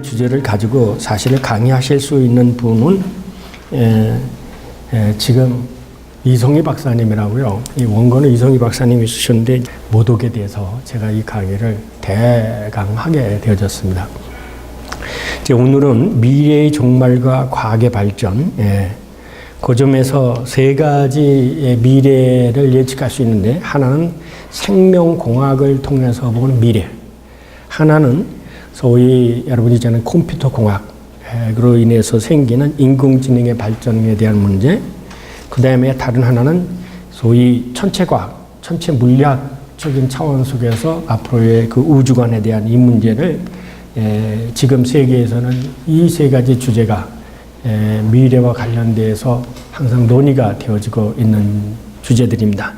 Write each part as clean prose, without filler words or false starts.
주제를 가지고 사실 강의하실 수 있는 분은 지금 이성희 박사님이라고요. 이 원고는 이성희 박사님이 쓰셨는데 못 오게 돼서 제가 이 강의를 대강 하게 되어졌습니다. 이제 오늘은 미래의 종말과 과학의 발전, 그 점에서 세 가지의 미래를 예측할 수 있는데, 하나는 생명공학을 통해서 보는 미래, 하나는 소위 여러분이 아는 컴퓨터 공학으로 인해서 생기는 인공지능의 발전에 대한 문제, 그 다음에 다른 하나는 소위 천체과학, 천체 물리학적인 차원 속에서 앞으로의 그 우주관에 대한 이 문제를 지금 세계에서는 이 세 가지 주제가 미래와 관련돼서 항상 논의가 되어지고 있는 주제들입니다.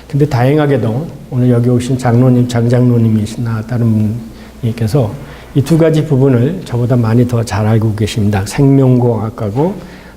근데 다행하게도 오늘 여기 오신 장로님, 장장로님이시나 다른 분께서 이 두 가지 부분을 저보다 많이 더 잘 알고 계십니다. 생명공학하고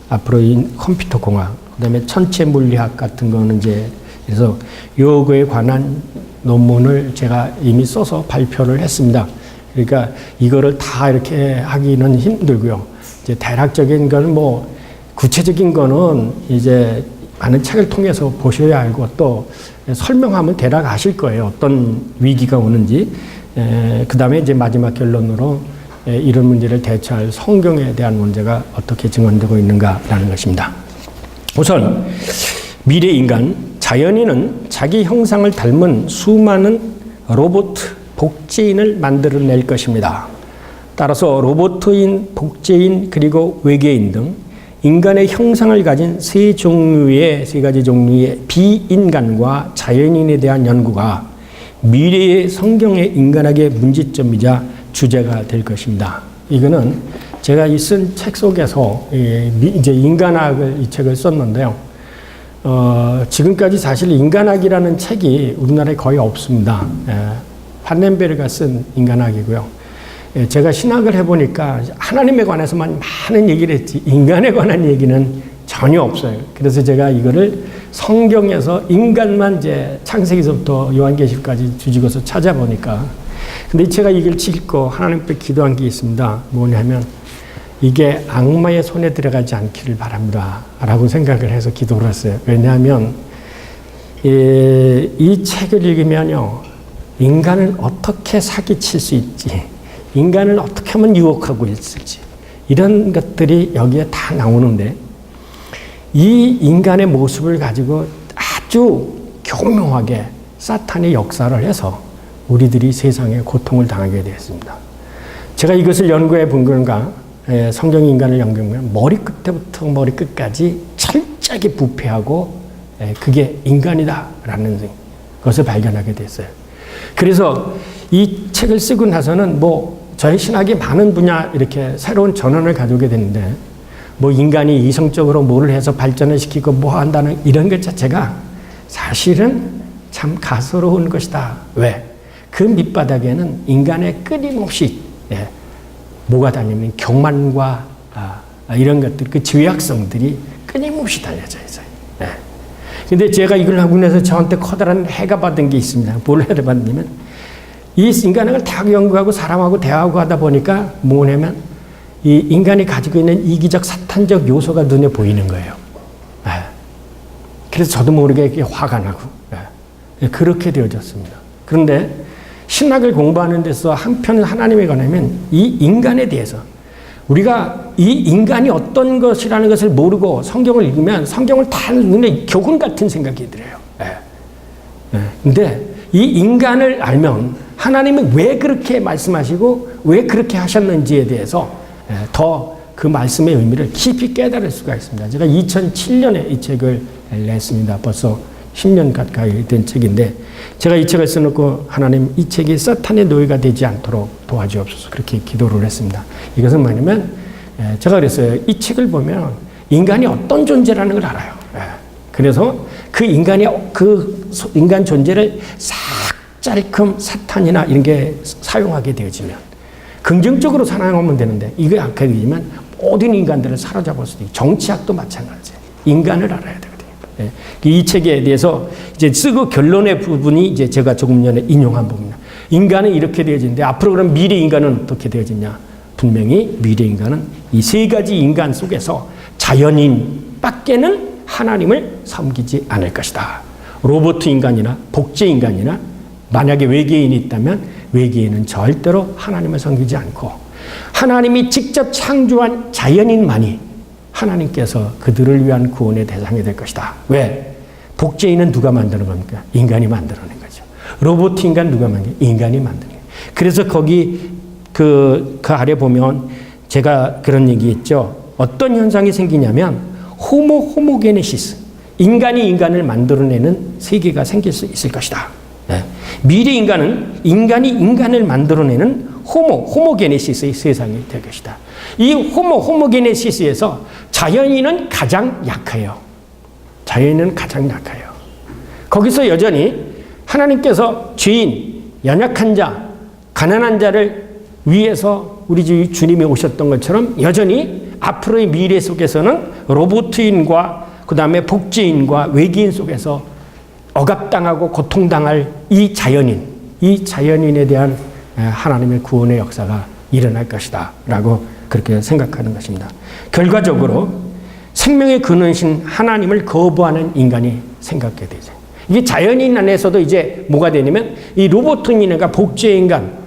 앞으로 이 컴퓨터 공학, 그 다음에 천체 물리학 같은 거는 이제 그래서 요거에 관한 논문을 제가 이미 써서 발표를 했습니다. 그러니까 이거를 다 이렇게 하기는 힘들고요. 이제 대략적인 건 뭐 구체적인 거는 이제 많은 책을 통해서 보셔야 알고 또 설명하면 대략 아실 거예요. 어떤 위기가 오는지. 그 다음에 이제 마지막 결론으로 이런 문제를 대처할 성경에 대한 문제가 어떻게 증언되고 있는가라는 것입니다. 우선 미래 인간, 자연인은 자기 형상을 닮은 수많은 로봇, 복제인을 만들어낼 것입니다. 따라서 로봇인, 복제인, 그리고 외계인 등 인간의 형상을 가진 세 가지 종류의 비인간과 자연인에 대한 연구가 미래의 성경의 인간학의 문제점이자 주제가 될 것입니다. 이거는 제가 쓴 책 속에서 이제 인간학을 이 책을 썼는데요. 지금까지 사실 인간학이라는 책이 우리나라에 거의 없습니다. 판넨베르가 쓴 인간학이고요. 제가 신학을 해보니까 하나님에 관해서만 많은 얘기를 했지 인간에 관한 얘기는 전혀 없어요. 그래서 제가 이거를 성경에서 인간만 이제 창세기서부터 요한계시록까지 뒤집어서 찾아보니까, 근데 제가 이걸 읽고 하나님께 기도한 게 있습니다. 뭐냐면 이게 악마의 손에 들어가지 않기를 바랍니다 라고 생각을 해서 기도를 했어요. 왜냐하면 이 책을 읽으면요, 인간을 어떻게 사기칠 수 있지, 인간을 어떻게 하면 유혹하고 있을지, 이런 것들이 여기에 다 나오는데, 이 인간의 모습을 가지고 아주 교묘하게 사탄이 역사를 해서 우리들이 세상에 고통을 당하게 되었습니다. 제가 이것을 연구해 본 건가, 성경 인간을 연구하면 머리끝부터 머리끝까지 철저하게 부패하고 그게 인간이다라는 것을 발견하게 됐어요. 그래서 이 책을 쓰고 나서는 뭐 저의 신학이 많은 분야 이렇게 새로운 전환을 가져오게 되는데, 뭐 인간이 이성적으로 뭐를 해서 발전을 시키고 뭐 한다는 이런 것 자체가 사실은 참 가소로운 것이다. 왜? 그 밑바닥에는 인간의 끊임없이 뭐가 달리면 교만과 이런 것들, 그 죄악성들이 끊임없이 달려져 있어요. 근데 제가 이걸 하고 나서 저한테 커다란 해가 받은 게 있습니다. 뭘 해를 받냐면, 이 인간학을 다 연구하고 사람하고 대화하고 하다 보니까 뭐냐면 이 인간이 가지고 있는 이기적 사탄적 요소가 눈에 보이는 거예요. 그래서 저도 모르게 이렇게 화가 나고 그렇게 되어졌습니다. 그런데 신학을 공부하는 데서 한편 하나님에 관하면 이 인간에 대해서 우리가 이 인간이 어떤 것이라는 것을 모르고 성경을 읽으면 성경을 다 눈에 교훈 같은 생각이 들어요. 근데 이 인간을 알면 하나님은 왜 그렇게 말씀하시고 왜 그렇게 하셨는지에 대해서 더 그 말씀의 의미를 깊이 깨달을 수가 있습니다. 제가 2007년에 이 책을 냈습니다. 벌써 10년 가까이 된 책인데, 제가 이 책을 써놓고 하나님 이 책이 사탄의 노예가 되지 않도록 도와주옵소서 그렇게 기도를 했습니다. 이것은 뭐냐면 제가 그랬어요. 이 책을 보면 인간이 어떤 존재라는 걸 알아요. 그래서 그 인간 존재를 싹짤끔 사탄이나 이런 게 사용하게 되어지면 긍정적으로 사용하면 되는데, 이게 악하게 되면 모든 인간들을 사로잡을 수도 있고, 정치학도 마찬가지예요. 인간을 알아야 되거든요. 이 책에 대해서 이제 쓰고 결론의 부분이 이제 제가 조금 전에 인용한 부분입니다. 인간은 이렇게 되어지는데 앞으로 그럼 미래 인간은 어떻게 되어지냐? 분명히 미래 인간은 이 세 가지 인간 속에서 자연인밖에는 하나님을 섬기지 않을 것이다. 로봇 인간이나 복제 인간이나 만약에 외계인이 있다면 외계인은 절대로 하나님을 섬기지 않고 하나님이 직접 창조한 자연인만이 하나님께서 그들을 위한 구원의 대상이 될 것이다. 왜? 복제인은 누가 만드는 겁니까? 인간이 만들어낸 거죠. 로봇 인간 누가 만드는 거예요? 인간이 만드는 거예요. 그래서 거기 그 아래 보면 제가 그런 얘기 했죠. 어떤 현상이 생기냐면 호모게네시스. 인간이 인간을 만들어내는 세계가 생길 수 있을 것이다. 네. 미래 인간은 인간이 인간을 만들어내는 호모게네시스의 세상이 될 것이다. 이 호모게네시스에서 자연인은 가장 약해요. 자연인은 가장 약해요. 거기서 여전히 하나님께서 죄인, 연약한 자, 가난한 자를 위해서 우리 주님이 오셨던 것처럼 여전히 앞으로의 미래 속에서는 로봇인과 그 다음에 복제인과 외계인 속에서 억압당하고 고통당할 이 자연인에 대한 하나님의 구원의 역사가 일어날 것이다 라고 그렇게 생각하는 것입니다. 결과적으로 생명의 근원이신 하나님을 거부하는 인간이 생각하게 되죠. 이게 자연인 안에서도 이제 뭐가 되냐면 이 로봇인과 복제인간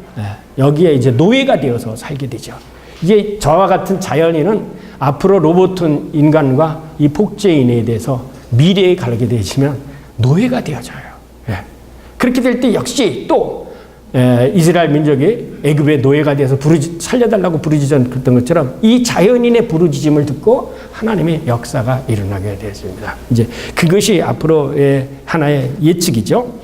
여기에 이제 노예가 되어서 살게 되죠. 이제 저와 같은 자연인은 앞으로 로봇 인간과 이 복제인에 대해서 미래에 가게 되시면 노예가 되어져요. 그렇게 될 때 역시 또 이스라엘 민족이 애굽의 노예가 돼서 살려달라고 부르짖었던 것처럼 이 자연인의 부르짖음을 듣고 하나님의 역사가 일어나게 되었습니다. 이제 그것이 앞으로의 하나의 예측이죠.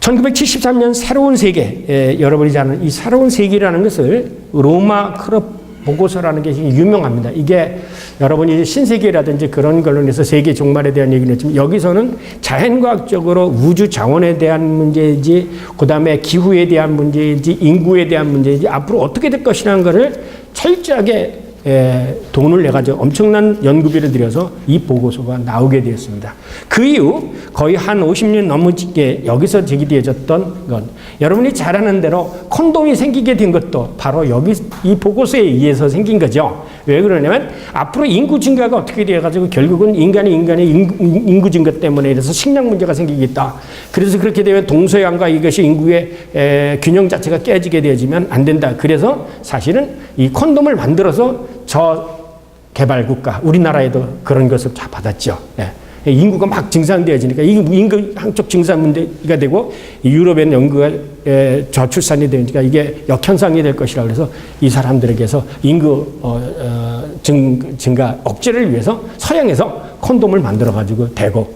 1973년 새로운 세계, 여러분이 잘 아는 이 새로운 세계라는 것을 로마 클럽 보고서라는 게 유명합니다. 이게 여러분이 신세계라든지 그런 걸로 해서 세계 종말에 대한 얘기는 했지만 여기서는 자연과학적으로 우주 자원에 대한 문제인지 그 다음에 기후에 대한 문제인지 인구에 대한 문제인지 앞으로 어떻게 될 것이라는 것을 철저하게 돈을 내가지고 엄청난 연구비를 들여서 이 보고서가 나오게 되었습니다. 그 이후 거의 한 50년 넘게 여기서 제기되어졌던 건 여러분이 잘 아는 대로 콘돔이 생기게 된 것도 바로 여기 이 보고서에 의해서 생긴 거죠. 왜 그러냐면 앞으로 인구 증가가 어떻게 되어가지고 결국은 인간의 인구 증가 때문에 이래서 식량 문제가 생기겠다. 그래서 그렇게 되면 동서양과 이것이 인구의 균형 자체가 깨지게 되어지면 안 된다. 그래서 사실은 이 콘돔을 만들어서 저개발국가 우리나라에도 그런 것을 다 받았죠. 인구가 막 증산되어지니까 인구 한쪽 증산 문제가 되고 유럽에는 연구가 저출산이 되니까 이게 역현상이 될 것이라 그래서 이 사람들에게서 인구 증가 억제를 위해서 서양에서 콘돔을 만들어 가지고 대고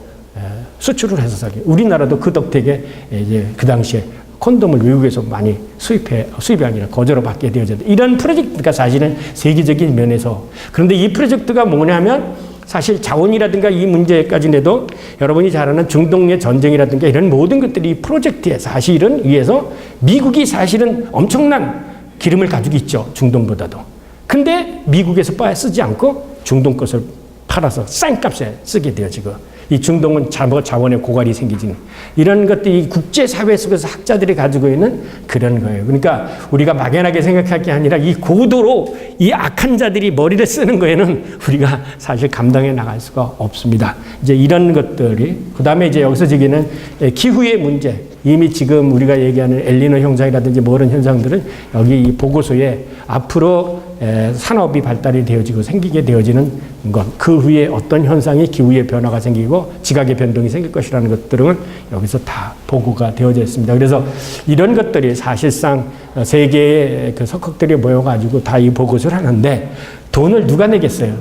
수출을 해서 사기. 우리나라도 그 덕택에 이제 그 당시에 콘돔을 외국에서 많이 수입이 아니라 거저로 받게 되어졌다. 이런 프로젝트가 사실은 세계적인 면에서. 그런데 이 프로젝트가 뭐냐면 사실 자원이라든가 이 문제까지 내도 여러분이 잘 아는 중동의 전쟁이라든가 이런 모든 것들이 이 프로젝트에 사실은 위해서 미국이 사실은 엄청난 기름을 가지고 있죠. 중동보다도. 근데 미국에서 쓰지 않고 중동 것을 팔아서 싼 값에 쓰게 되어지고 이 중동은 자원의 고갈이 생기지는 이런 것들이 국제사회 속에서 학자들이 가지고 있는 그런 거예요. 그러니까 우리가 막연하게 생각할 게 아니라 이 고도로 이 악한 자들이 머리를 쓰는 거에는 우리가 사실 감당해 나갈 수가 없습니다. 이제 이런 것들이 그 다음에 이제 여기서 저기는 기후의 문제 이미 지금 우리가 얘기하는 엘니노 현상이라든지 모든 현상들은 여기 이 보고서에 앞으로 산업이 발달이 되어지고 생기게 되어지는 것, 그 후에 어떤 현상이 기후의 변화가 생기고 지각의 변동이 생길 것이라는 것들은 여기서 다 보고가 되어져 있습니다. 그래서 이런 것들이 사실상 세계의 그 석학들이 모여가지고 다 이 보고서를 하는데 돈을 누가 내겠어요?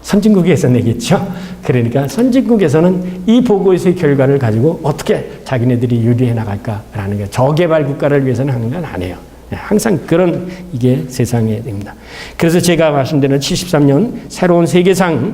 선진국에서 내겠죠. 그러니까 선진국에서는 이 보고서의 결과를 가지고 어떻게 자기네들이 유리해 나갈까라는 게 저개발 국가를 위해서는 하는 건 아니에요. 항상 그런 이게 세상에 됩니다. 그래서 제가 말씀드린 73년 새로운 세계상이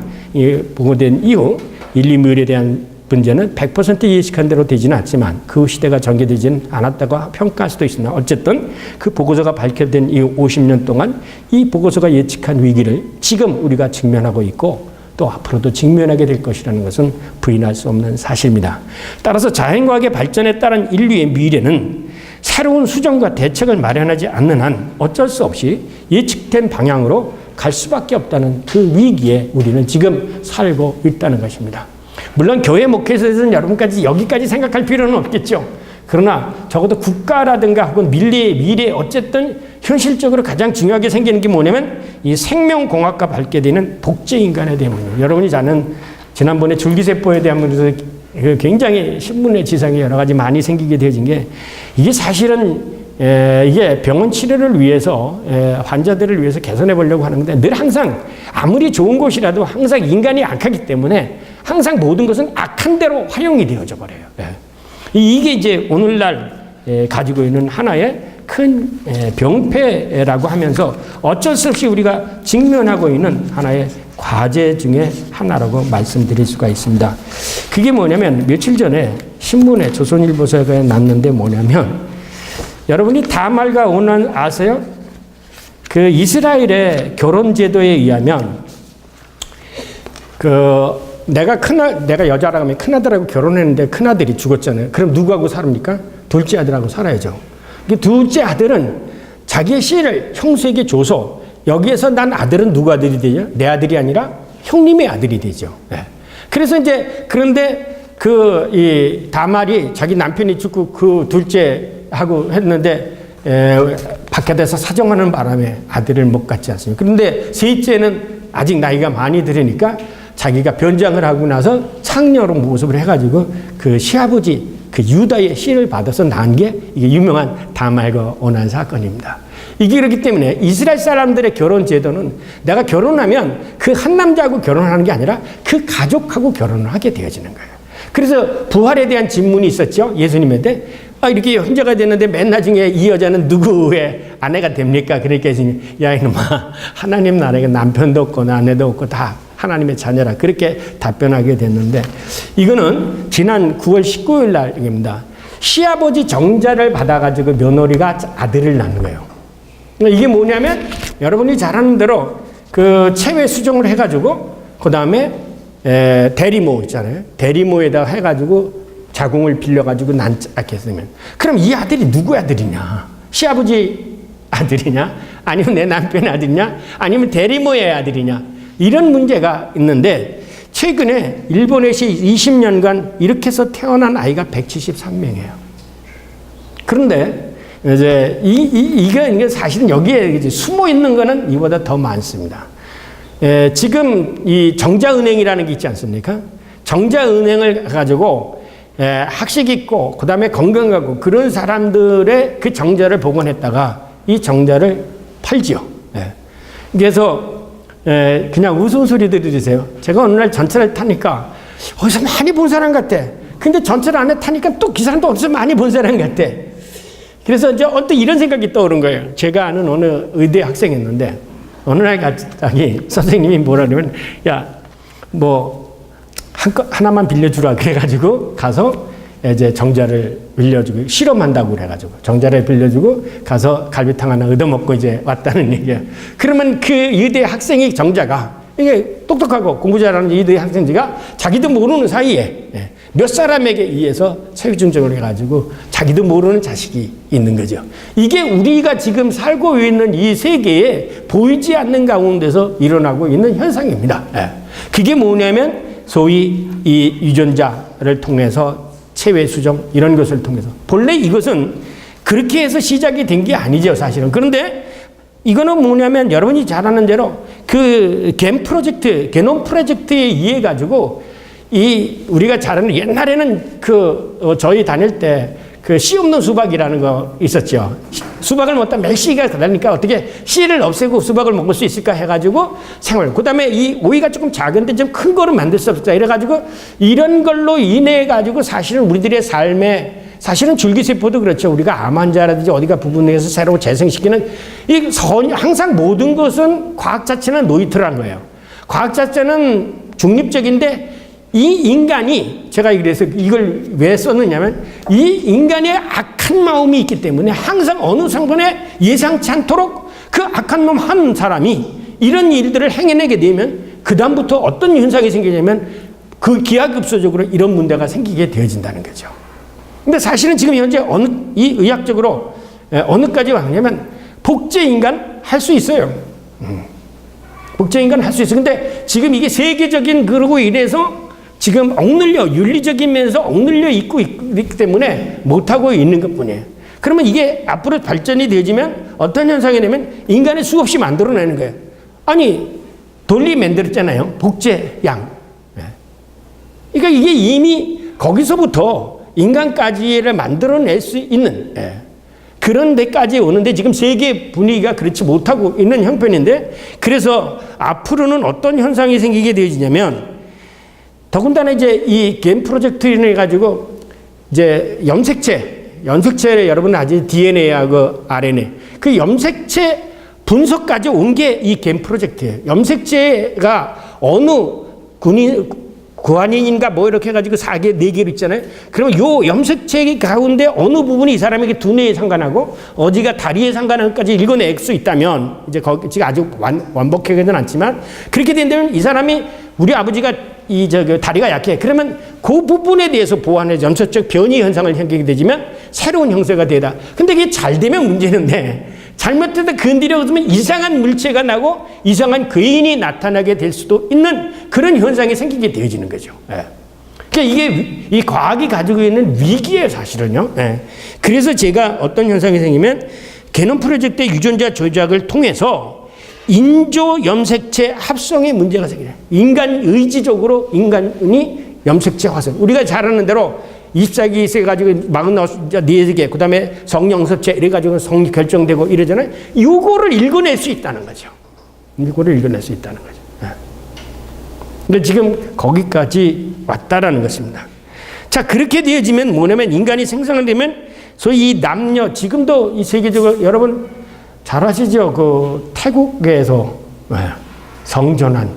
보고된 이후 인류물에 대한 문제는 100% 예측한 대로 되지는 않지만 그 시대가 전개되지는 않았다고 평가할 수도 있습니다. 어쨌든 그 보고서가 발표된 이후 50년 동안 이 보고서가 예측한 위기를 지금 우리가 직면하고 있고 또 앞으로도 직면하게 될 것이라는 것은 부인할 수 없는 사실입니다. 따라서 자연과학의 발전에 따른 인류의 미래는 새로운 수정과 대책을 마련하지 않는 한 어쩔 수 없이 예측된 방향으로 갈 수밖에 없다는 그 위기에 우리는 지금 살고 있다는 것입니다. 물론 교회 목회에서는 여러분까지 여기까지 생각할 필요는 없겠죠. 그러나 적어도 국가라든가 혹은 미래 어쨌든 현실적으로 가장 중요하게 생기는 게 뭐냐면 이 생명공학과 발견되는 독재인간에 대한 문제. 여러분이 아는 지난번에 줄기세포에 대한 문제에서 굉장히 신문의 지상에 여러 가지 많이 생기게 되어진 게 이게 사실은 이게 병원 치료를 위해서 환자들을 위해서 개선해 보려고 하는 건데 늘 항상 아무리 좋은 곳이라도 항상 인간이 악하기 때문에 항상 모든 것은 악한 대로 활용이 되어져 버려요. 이게 이제 오늘날 가지고 있는 하나의 큰 병폐라고 하면서 어쩔 수 없이 우리가 직면하고 있는 하나의 과제 중에 하나라고 말씀드릴 수가 있습니다. 그게 뭐냐면 며칠 전에 신문에 조선일보사가 났는데 뭐냐면 여러분이 다말과 오난 아세요? 그 이스라엘의 결혼 제도에 의하면 내가 여자라고 하면 큰아들하고 결혼했는데 큰아들이 죽었잖아요. 그럼 누구하고 살습니까? 둘째 아들하고 살아야죠. 둘째 아들은 자기의 씨를 형수에게 줘서 여기에서 난 아들은 누구 아들이 되죠? 내 아들이 아니라 형님의 아들이 되죠. 그래서 이제 그런데 이 다말이 자기 남편이 죽고 그 둘째하고 했는데 밖에서 사정하는 바람에 아들을 못 갖지 않습니까? 그런데 셋째는 아직 나이가 많이 들으니까 자기가 변장을 하고 나서 창녀로 모습을 해가지고 그 시아버지 그 유다의 씨를 받아서 낳은 게 이게 유명한 다말과 오난 사건입니다. 이게 그렇기 때문에 이스라엘 사람들의 결혼 제도는 내가 결혼하면 그 한 남자하고 결혼하는 게 아니라 그 가족하고 결혼을 하게 되어지는 거예요. 그래서 부활에 대한 질문이 있었죠. 예수님한테 이렇게 형제가 됐는데 맨 나중에 이 여자는 누구의 아내가 됩니까? 그러니까 야 이놈아 하나님 나라에 남편도 없고 아내도 없고 다 하나님의 자녀라 그렇게 답변하게 됐는데 이거는 지난 9월 19일 날입니다. 시아버지 정자를 받아가지고 며느리가 아들을 낳는 거예요. 이게 뭐냐면 여러분이 잘 아는 대로 그 체외 수정을 해가지고 그 다음에 대리모 있잖아요. 대리모에다 해가지고 자궁을 빌려가지고 낳게 했으면 그럼 이 아들이 누구의 아들이냐? 시아버지 아들이냐? 아니면 내 남편의 아들이냐? 아니면 대리모의 아들이냐? 이런 문제가 있는데 최근에 일본에서 20년간 이렇게 해서 태어난 아이가 173명이에요. 그런데 이제 이게 사실은 여기에 숨어 있는 거는 이보다 더 많습니다. 지금 이 정자은행이라는 게 있지 않습니까? 정자은행을 가지고 학식 있고 그다음에 건강하고 그런 사람들의 그 정자를 복원했다가 이 정자를 팔지요. 그래서 그냥 우스운 소리 들으세요. 제가 어느 날 전철을 타니까 어디서 많이 본 사람 같아. 근데 전철 안에 타니까 또 그 사람도 어디서 많이 본 사람 같아. 그래서 이제 언뜻 이런 생각이 떠오른 거예요. 제가 아는 어느 의대 학생이었는데 어느 날 갑자기 선생님이 뭐라 그러면 야, 뭐 하나만 빌려주라 그래가지고 가서 이제 정자를 빌려주고 실험한다고 그래가지고 정자를 빌려주고 가서 갈비탕 하나 얻어먹고 이제 왔다는 얘기예요. 그러면 그 의대 학생이 정자가 이게 똑똑하고 공부 잘하는 의대 학생지가 자기도 모르는 사이에 몇 사람에게 의해서 체위증정을 해가지고 자기도 모르는 자식이 있는 거죠. 이게 우리가 지금 살고 있는 이 세계에 보이지 않는 가운데서 일어나고 있는 현상입니다. 그게 뭐냐면 소위 이 유전자를 통해서 체외 수정 이런 것을 통해서 본래 이것은 그렇게 해서 시작이 된 게 아니죠, 사실은. 그런데 이거는 뭐냐면 여러분이 잘 아는 대로 그 겐 프로젝트, 게놈 프로젝트에 의해 가지고 이 우리가 잘 아는 옛날에는 저희 다닐 때 그 씨 없는 수박이라는 거 있었죠. 수박을 먹다 몇 씨가 그러니까 어떻게 씨를 없애고 수박을 먹을 수 있을까 해가지고 생활. 그 다음에 이 오이가 조금 작은데 좀 큰 거를 만들 수 없을까 이래가지고 이런 걸로 인해 가지고 사실은 우리들의 삶에 사실은 줄기세포도 그렇죠. 우리가 암 환자라든지 어디가 부분에서 새로 재생시키는 항상 모든 것은 과학 자체는 노이트라는 거예요. 과학 자체는 중립적인데 이 인간이 제가 그래서 이걸 왜 썼느냐면 이 인간의 악한 마음이 있기 때문에 항상 어느 상황에 예상치 않도록 그 악한 놈 한 사람이 이런 일들을 행해내게 되면 그 다음부터 어떤 현상이 생기냐면 그 기하급수적으로 이런 문제가 생기게 되어진다는 거죠. 근데 사실은 지금 현재 이 의학적으로 어느까지 왔냐면 복제 인간 할 수 있어요. 복제 인간 할 수 있어요. 근데 지금 이게 세계적인 그러고 이래서 지금 윤리적인 면에서 억눌려 있기 때문에 못하고 있는 것 뿐이에요. 그러면 이게 앞으로 발전이 되어지면 어떤 현상이 되면 인간을 수없이 만들어내는 거예요. 아니, 돌리 만들었잖아요. 복제양. 그러니까 이게 이미 거기서부터 인간까지를 만들어낼 수 있는 그런 데까지 오는데 지금 세계 분위기가 그렇지 못하고 있는 형편인데, 그래서 앞으로는 어떤 현상이 생기게 되어지냐면, 더군다나 이제 이 겐 프로젝트를 해가지고 이제 염색체를 여러분 아직 DNA하고 RNA, 그 염색체 분석까지 온 게 이 겐 프로젝트예요. 염색체가 어느 구안인인가 뭐 이렇게 해가지고 4개, 4개로 있잖아요. 그러면 요 염색체 가운데 어느 부분이 이 사람에게 두뇌에 상관하고 어디가 다리에 상관하고까지 읽어낼 수 있다면, 이제 거기 지금 아직 완벽하게는 않지만, 그렇게 된다면 이 사람이, 우리 아버지가 다리가 약해. 그러면 그 부분에 대해서 보완해 염색적 변이 현상을 생기게 되지만 새로운 형태가 되다. 근데 이게 잘 되면 문제는데, 잘못되다 건드려보면 이상한 물체가 나고 이상한 괴인이 나타나게 될 수도 있는 그런 현상이 생기게 되어지는 거죠. 그러니까 이게 이 과학이 가지고 있는 위기예요, 사실은요. 그래서 제가 어떤 현상이 생기면 게놈 프로젝트 유전자 조작을 통해서 인조 염색체 합성의 문제가 생겨요. 인간 의지적으로 인간이 염색체 화성. 우리가 잘 아는 대로 20세기 있어가지고 44개, 그 다음에 성영섭체 이래가지고 성이 결정되고 이러잖아요. 요거를 읽어낼 수 있다는 거죠. 이거를 읽어낼 수 있다는 거죠. 근데 지금 거기까지 왔다라는 것입니다. 자, 그렇게 되어지면 뭐냐면 인간이 생성을 되면 소위 이 남녀, 지금도 이 세계적으로 여러분 잘 아시죠? 그 태국에서 성전환.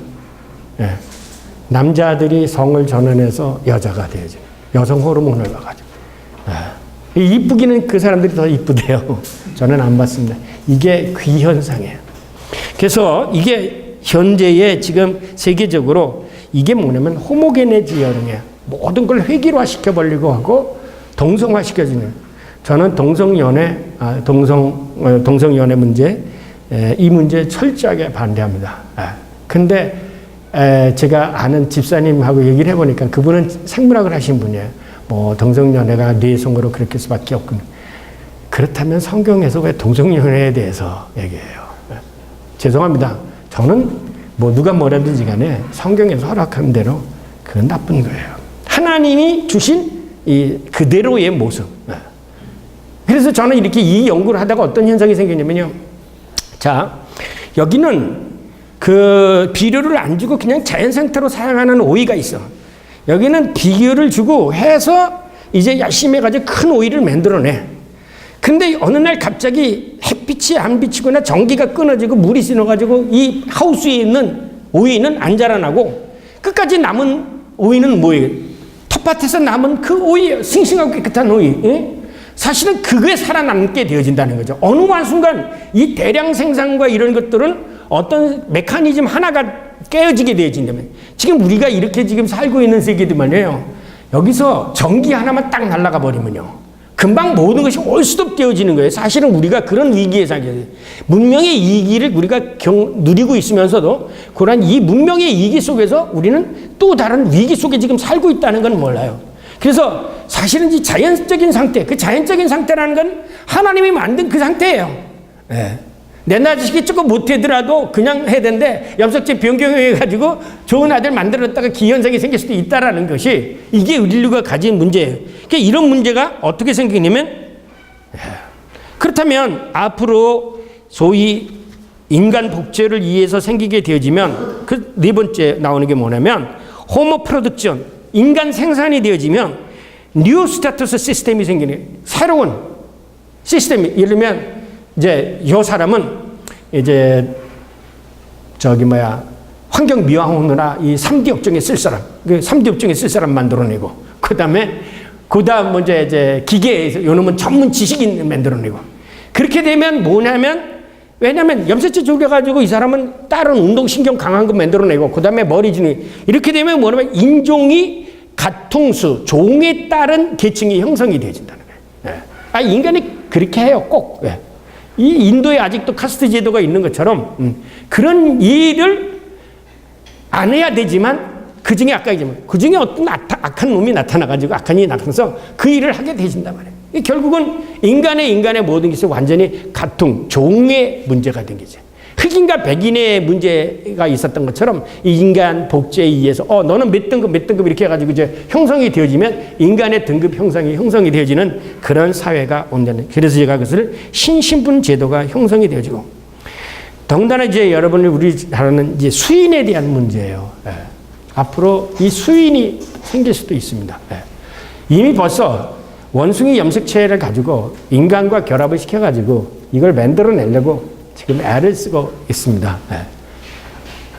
남자들이 성을 전환해서 여자가 되어지는. 여성 호르몬을 넣어가지고. 이쁘기는 그 사람들이 더 이쁘대요. 저는 안 봤습니다. 이게 귀현상이에요. 그래서 이게 현재의 지금 세계적으로 이게 뭐냐면 호모게네지형이에요. 모든 걸 획일화시켜버리고 하고 동성화시켜주는. 저는 동성연애 문제, 이 문제에 철저하게 반대합니다. 근데 제가 아는 집사님하고 얘기를 해보니까 그분은 생물학을 하신 분이에요. 뭐 동성연애가 뇌성으로 그렇게 수밖에 없군. 그렇다면 성경에서 왜 동성연애에 대해서 얘기해요? 죄송합니다. 저는 뭐 누가 뭐라든지 간에 성경에서 허락한 대로 그건 나쁜 거예요. 하나님이 주신 이 그대로의 모습. 그래서 저는 이렇게 이 연구를 하다가 어떤 현상이 생기냐면요. 자, 여기는 그 비료를 안 주고 그냥 자연 상태로 사용하는 오이가 있어. 여기는 비료를 주고 해서 이제 열심히 해가지고 큰 오이를 만들어내. 근데 어느 날 갑자기 햇빛이 안 비치거나 전기가 끊어지고 물이 새어가지고 이 하우스에 있는 오이는 안 자라나고 끝까지 남은 오이는 뭐예요? 텃밭에서 남은 그 오이예요. 싱싱하고 깨끗한 오이. 사실은 그게 살아남게 되어진다는 거죠. 어느 한순간 이 대량 생산과 이런 것들은 어떤 메커니즘 하나가 깨어지게 되어진다면, 지금 우리가 이렇게 지금 살고 있는 세계도만요, 여기서 전기 하나만 딱 날아가 버리면요, 금방 모든 것이 올스톱 되어지는 거예요. 사실은 우리가 그런 위기에 살게 돼요. 문명의 이기를 우리가 누리고 있으면서도 그런 이 문명의 이기 속에서 우리는 또 다른 위기 속에 지금 살고 있다는 건 몰라요. 그래서 사실은 이 자연적인 상태, 그 자연적인 상태라는 건 하나님이 만든 그 상태예요. 내 자식이 조금 못하더라도 그냥 해야 되는데 염색체 변경해가지고 좋은 아들 만들었다가 기현상이 생길 수도 있다라는 것이 이게 인류가 가진 문제예요. 그러니까 이런 문제가 어떻게 생기냐면, 그렇다면 앞으로 소위 인간 복제를 위해서 생기게 되어지면 그 네 번째 나오는 게 뭐냐면 호모 프로덕션, 인간 생산이 되어지면 뉴 스타투스 시스템이 생기는 거예요. 새로운 시스템이. 예를 들면 이제 이 사람은 이제 환경 미화하느라 이 3D 업종에 쓸 사람, 그 3D 업종에 쓸 사람 만들어내고, 그다음 먼저 이제 기계에서 요놈은 전문 지식인 만들어내고. 그렇게 되면 뭐냐면, 왜냐면 염색체 줄여가지고 이 사람은 다른 운동신경 강한 거 만들어내고, 그다음에 머리 주니, 이렇게 되면 뭐냐면 인종이 가통수, 종에 따른 계층이 형성이 되어진다는 거예요. 인간이 그렇게 해요, 꼭. 이 인도에 아직도 카스트 제도가 있는 것처럼 그런 일을 안 해야 되지만 그 중에 아까 얘기했지만 그 중에 어떤 악한 놈이 나타나가지고 악한 일이 나타나서 그 일을 하게 되신단 말이에요. 결국은 인간의 모든 것이 완전히 가통, 종의 문제가 된 거죠. 흑인과 백인의 문제가 있었던 것처럼 이 인간 복제에 의해서 너는 몇 등급 이렇게 해가지고 이제 형성이 되어지면 인간의 등급 형성이 되어지는 그런 사회가 온다는. 그래서 제가 그것을 신신분 제도가 형성이 되어지고 더군다나 이제 여러분이 우리 잘 아는 이제 수인에 대한 문제예요. 앞으로 이 수인이 생길 수도 있습니다. 이미 벌써 원숭이 염색체를 가지고 인간과 결합을 시켜가지고 이걸 만들어내려고 지금 애를 쓰고 있습니다.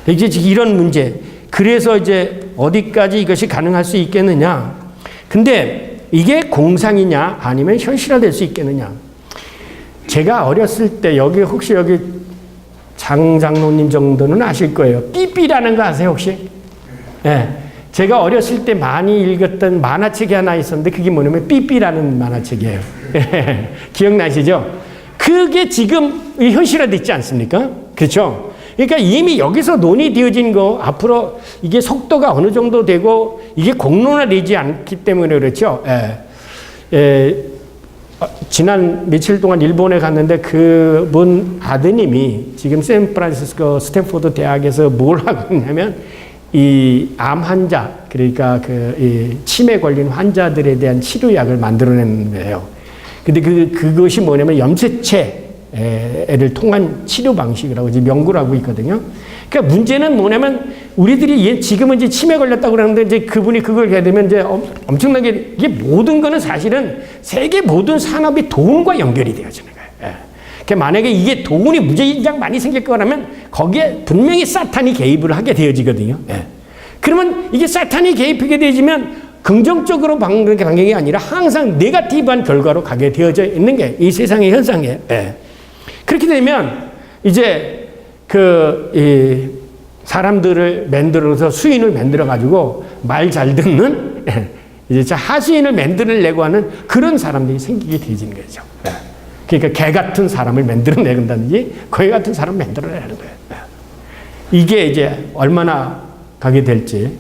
이제 이런 문제. 그래서 이제 어디까지 이것이 가능할 수 있겠느냐. 근데 이게 공상이냐 아니면 현실화될 수 있겠느냐. 제가 어렸을 때 혹시 여기 장 장로님 정도는 아실 거예요. 삐삐라는 거 아세요 혹시? 제가 어렸을 때 많이 읽었던 만화책이 하나 있었는데 그게 뭐냐면 삐삐라는 만화책이에요. 기억나시죠? 그게 지금 현실화됐지 않습니까? 그렇죠? 그러니까 이미 여기서 논의되어진 거 앞으로 이게 속도가 어느 정도 되고 이게 공론화되지 않기 때문에 그렇죠. 지난 며칠 동안 일본에 갔는데 그분 아드님이 지금 샌프란시스코 스탠포드 대학에서 뭘 하고 있냐면 이 암 환자, 그러니까 이 치매 걸린 환자들에 대한 치료약을 만들어내는 거예요. 근데 그것이 뭐냐면 염색체를 통한 치료 방식이라고 이제 연구를 하고 있거든요. 그러니까 문제는 뭐냐면 우리들이 지금은 이제 치매 걸렸다고 그러는데 이제 그분이 그걸 해야 되면 이제 엄청나게 이게 모든 거는 사실은 세계 모든 산업이 돈과 연결이 되어지는 거예요. 그러니까 만약에 이게 돈이 무지장 많이 생길 거라면 거기에 분명히 사탄이 개입을 하게 되어지거든요. 그러면 이게 사탄이 개입하게 되어지면 긍정적으로 방향이 아니라 항상 네거티브한 결과로 가게 되어져 있는 게 이 세상의 현상이에요. 그렇게 되면 이제 사람들을 만들어서 수인을 만들어가지고 말 잘 듣는 이제 하수인을 만들어내고 하는 그런 사람들이 생기게 되어지는 거죠. 그러니까 개 같은 사람을 만들어내는다든지 거위 같은 사람을 만들어내는 거예요. 이게 이제 얼마나 가게 될지.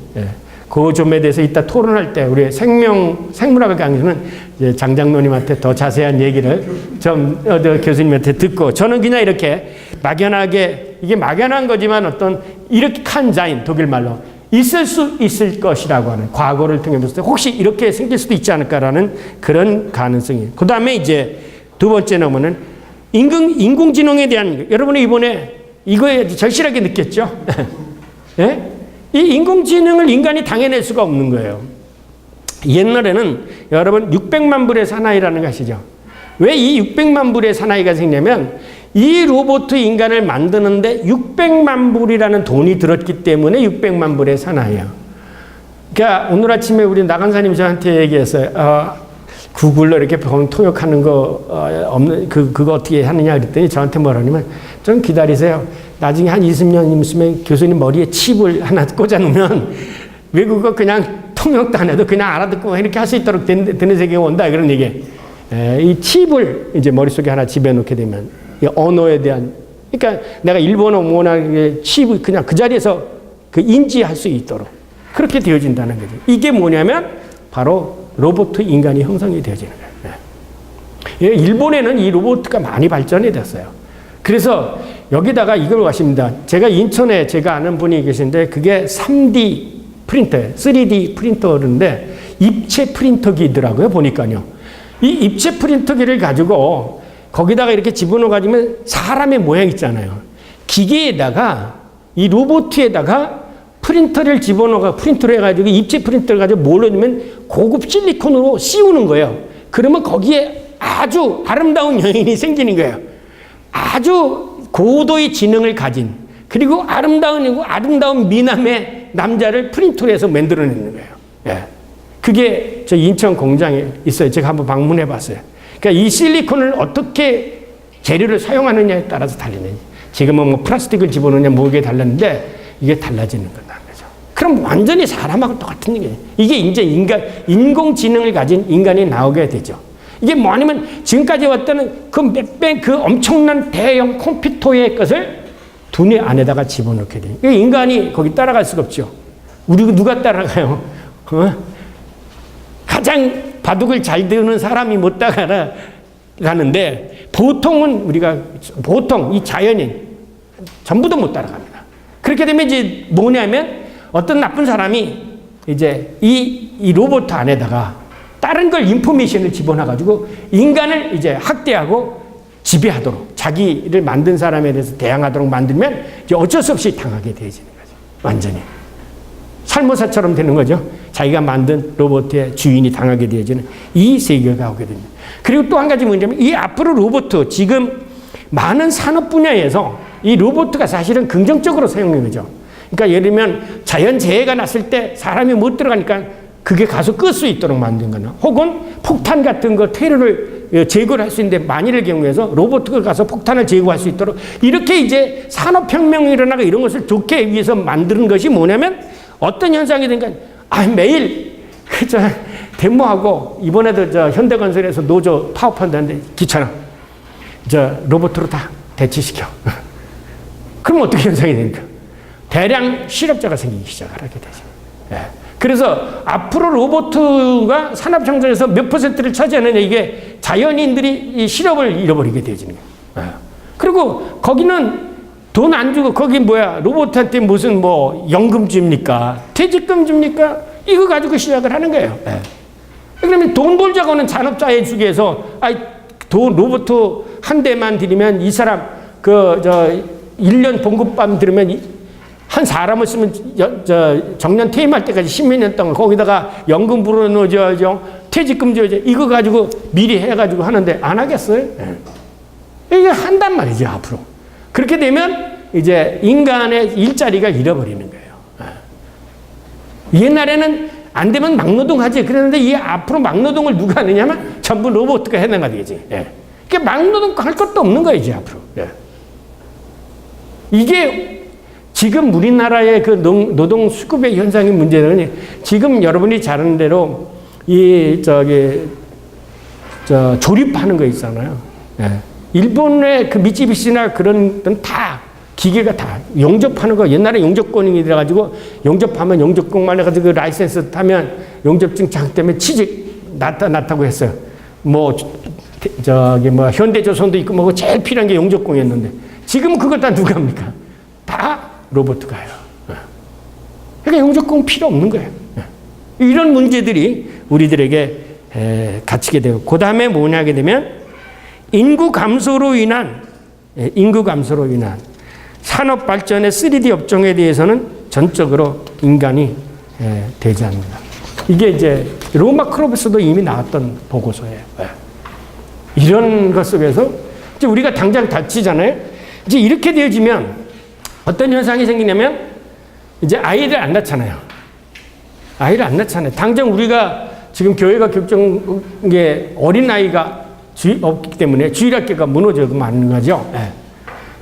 그 점에 대해서 이따 토론할 때 우리 생물학을 강의는 이제 장장로님한테 더 자세한 얘기를 좀 교수님한테 듣고 저는 그냥 이렇게 막연하게 이게 막연한 거지만 어떤 이렇게 칸자인 독일 말로 있을 수 있을 것이라고 하는 과거를 통해서 혹시 이렇게 생길 수도 있지 않을까라는 그런 가능성이. 그 다음에 이제 두 번째 넘어는 인공지능에 대한 여러분이 이번에 이거에 절실하게 느꼈죠? 예? 이 인공지능을 인간이 당해낼 수가 없는 거예요. 옛날에는 여러분 600만 불의 사나이라는 거 아시죠? 왜 이 600만 불의 사나이가 생기냐면 이 로봇 인간을 만드는데 600만 불이라는 돈이 들었기 때문에 600만 불의 사나이야. 그러니까 오늘 아침에 우리 나간사님 저한테 얘기했어요. 구글로 이렇게 통역하는 거 없는 그거 어떻게 하느냐 그랬더니 저한테 뭐라냐면 좀 기다리세요. 나중에 한 20년 있으면 교수님 머리에 칩을 하나 꽂아 놓으면 외국어 그냥 통역도 안 해도 그냥 알아듣고 이렇게 할 수 있도록 되는 세계가 온다 그런 얘기. 이 칩을 이제 머릿속에 하나 집어넣게 되면 이 언어에 대한 그러니까 내가 일본어 뭐나 칩을 그냥 그 자리에서 인지할 수 있도록 그렇게 되어진다는 거죠. 이게 뭐냐면 바로 로봇 인간이 형성이 되어지는 거예요. 일본에는 이 로봇가 많이 발전이 됐어요. 그래서 여기다가 이걸 하십니다. 제가 인천에 제가 아는 분이 계신데 그게 3D 프린터예요. 3D 프린터인데 입체 프린터기더라고요. 보니까요. 이 입체 프린터기를 가지고 거기다가 이렇게 집어넣어 가지면 사람의 모양 있잖아요. 기계에다가 이 로봇에다가 프린터를 집어넣어 프린터를 해가지고 입체 프린터를 가지고 뭘 넣으면 고급 실리콘으로 씌우는 거예요. 그러면 거기에 아주 아름다운 여인이 생기는 거예요. 아주 고도의 지능을 가진 그리고 아름다운 미남의 남자를 프린터로 해서 만들어내는 거예요. 그게 저 인천 공장에 있어요. 제가 한번 방문해 봤어요. 그러니까 이 실리콘을 어떻게 재료를 사용하느냐에 따라서 달리는. 지금은 뭐 플라스틱을 집어넣느냐 뭐게 달랐는데 이게 달라지는 거다. 그럼 완전히 사람하고 똑같은 얘기예요. 이게 이제 인공지능을 가진 인간이 나오게 되죠. 이게 뭐냐면 지금까지 왔던 그 몇백 그 엄청난 대형 컴퓨터의 것을 두뇌 안에다가 집어넣게 돼요. 인간이 거기 따라갈 수가 없죠. 우리 누가 따라가요? 가장 바둑을 잘 두는 사람이 못 따라가는데 보통 이 자연인 전부도 못 따라갑니다. 그렇게 되면 이제 뭐냐면 어떤 나쁜 사람이 이제 이 로봇 안에다가 다른 걸 인포메이션을 집어넣어가지고 인간을 이제 학대하고 지배하도록 자기를 만든 사람에 대해서 대항하도록 만들면 이제 어쩔 수 없이 당하게 되어지는 거죠. 완전히. 살모사처럼 되는 거죠. 자기가 만든 로봇의 주인이 당하게 되어지는 이 세계가 오게 됩니다. 그리고 또 한 가지 문제는 이 앞으로 로봇, 지금 많은 산업 분야에서 이 로봇가 사실은 긍정적으로 사용되는 거죠. 그러니까 예를 들면 자연재해가 났을 때 사람이 못 들어가니까 그게 가서 끌 수 있도록 만든 거나 혹은 폭탄 같은 거 테러를 제거를 할 수 있는데 만일의 경우에서 로봇을 가서 폭탄을 제거할 수 있도록 이렇게 이제 산업혁명이 일어나고 이런 것을 좋게 위해서 만드는 것이 뭐냐면 어떤 현상이 되니까 매일 데모하고 이번에도 현대건설에서 노조 파업한다는데 귀찮아. 로봇으로 다 대체시켜. 그럼 어떻게 현상이 됩니까? 대량 실업자가 생기기 시작하게 되죠. 예. 그래서 앞으로 로봇가 산업 경제에서 몇 %를 차지하느냐 이게 자연인들이 이 실업을 잃어버리게 되어지는 거예요. 예. 그리고 거기는 돈 안 주고 거기 로봇한테 무슨 연금 줍니까? 퇴직금 줍니까? 이거 가지고 시작을 하는 거예요. 예. 그러면 돈 벌자고 하는 잔업자의 주기에서 로봇 한 대만 들이면 이 사람 1년 봉급밤 들으면 한 사람을 쓰면 정년 퇴임할 때까지 10몇 년 동안 거기다가 연금 불어넣어줘야죠. 퇴직금 줘야죠. 이거 가지고 미리 해가지고 하는데 안 하겠어요? 예. 이게 한단 말이죠, 앞으로. 그렇게 되면 이제 인간의 일자리가 잃어버리는 거예요. 예. 옛날에는 안 되면 막노동 하지. 그랬는데 이 앞으로 막노동을 누가 하느냐면 전부 로봇가 해내가 되겠지. 예. 그러니까 막노동 할 것도 없는 거예요, 이제 앞으로. 예. 이게 지금 우리나라의 그 노동 수급의 현상의 문제는 지금 여러분이 잘 아는 대로 조립하는 거 있잖아요. 예. 일본의 그 미쯔비시나 그런 건 다 기계가 다 용접하는 거. 옛날에 용접권이 돼가지고 용접하면 용접권만 해가지고 그 라이센스 타면 용접증 장 때문에 취직 났다고 했어요. 현대조선도 있고 제일 필요한 게 용접권이었는데 지금은 그걸 다 누가 합니까? 다 로봇가 해요. 그러니까 용접권 필요 없는 거예요. 이런 문제들이 우리들에게 닥치게 되고 그 다음에 뭐냐 하게 되면 인구 감소로 인한 산업 발전의 3D 업종에 대해서는 전적으로 인간이 되지 않는다. 이게 이제 로마 클럽에서도 이미 나왔던 보고서예요. 이런 것 속에서 이제 우리가 당장 닥치잖아요. 이제 이렇게 되어지면 어떤 현상이 생기냐면 이제 아이를 안 낳잖아요. 당장 우리가 지금 교회가 결정한 게 어린아이가 없기 때문에 주일학교가 무너져도 많은 거죠.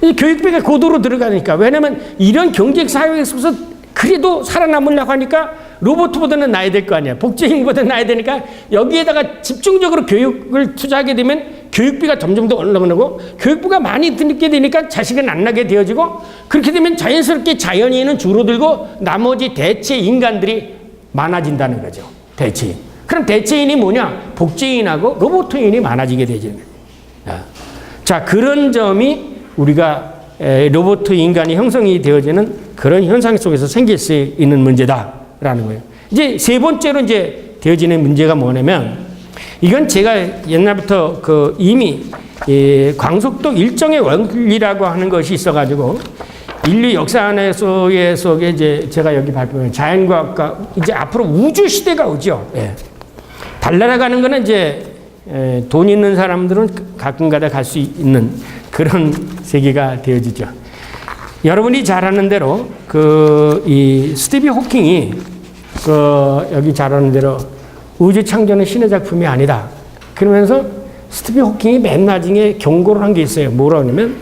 이 교육비가 고도로 들어가니까. 왜냐면 이런 경쟁 사회에 있어서 그래도 살아남으려고 하니까 로봇보다는 나야 될 거 아니야. 복지인보다는 나야 되니까 여기에다가 집중적으로 교육을 투자하게 되면 교육비가 점점 더 올라가고 교육비가 많이 들게 되니까 자식은 안 나게 되어지고 그렇게 되면 자연스럽게 자연인은 줄어들고 나머지 대체 인간들이 많아진다는 거죠. 대체인. 그럼 대체인이 뭐냐? 복지인하고 로봇인이 많아지게 되지는 거예요. 자, 그런 점이 우리가 로봇 인간이 형성이 되어지는 그런 현상 속에서 생길 수 있는 문제다라는 거예요. 이제 세 번째로 이제 되어지는 문제가 뭐냐면 이건 제가 옛날부터 이미 광속도 일정의 원리라고 하는 것이 있어가지고 인류 역사 안에서의 속에 이제 제가 여기 발표한 자연과학과 이제 앞으로 우주 시대가 오죠. 달나라가는 거는 이제 돈 있는 사람들은 가끔가다 갈 수 있는 그런 세계가 되어지죠. 여러분이 잘 아는 대로 이 스티비 호킹이 여기 잘 아는 대로 우주 창조는 신의 작품이 아니다. 그러면서 스티비 호킹이 맨 나중에 경고를 한 게 있어요. 뭐라고 하냐면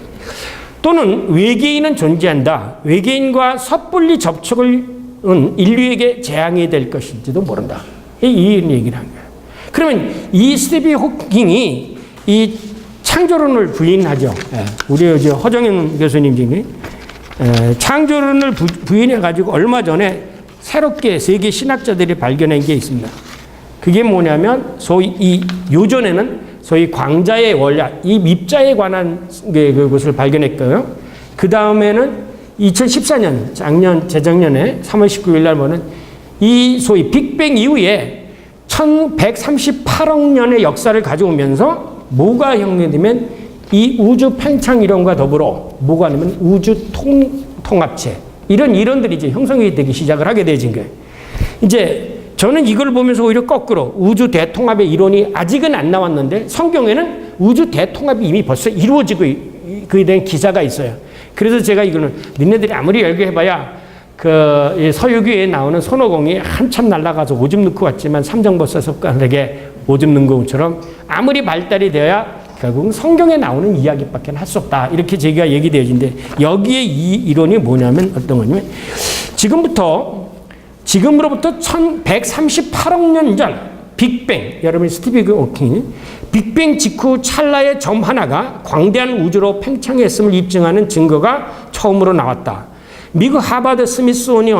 또는 외계인은 존재한다. 외계인과 섣불리 접촉을 인류에게 재앙이 될 것일지도 모른다. 이 얘기를 한 거예요. 그러면 이 스티븐 호킹이 이 창조론을 부인하죠. 우리 허정현 교수님 중에 창조론을 부인해가지고 얼마 전에 새롭게 세계 신학자들이 발견한 게 있습니다. 그게 뭐냐면 소위 이 요전에는 소위 광자의 원략, 이 밉자에 관한 그것을 발견했고요. 그 다음에는 2014년, 재작년에 3월 19일 날 보는 이 소위 빅뱅 이후에 1138억 년의 역사를 가져오면서 뭐가 형성되면 이 우주 팽창 이론과 더불어 뭐가 아니면 우주 통합체 이런 이론들이 이제 형성이 되기 시작을 하게 되어진 거예요. 이제 저는 이걸 보면서 오히려 거꾸로 우주 대통합의 이론이 아직은 안 나왔는데 성경에는 우주 대통합이 이미 벌써 이루어지고 그에 대한 기사가 있어요. 그래서 제가 이거는 니네들이 아무리 열교해봐야 그 서유기에 나오는 손오공이 한참 날아가서 오줌 넣고 왔지만 삼정법사 석관에게 오줌 넣은 것처럼 아무리 발달이 되어야 결국은 성경에 나오는 이야기밖에 할 수 없다. 이렇게 제가 얘기되어진데 여기에 이 이론이 뭐냐면 어떤 거냐면 지금으로부터 1138억 년 전 빅뱅, 여러분 스티븐 호킹이 빅뱅 직후 찰나의 점 하나가 광대한 우주로 팽창했음을 입증하는 증거가 처음으로 나왔다. 미국 하버드 스미소니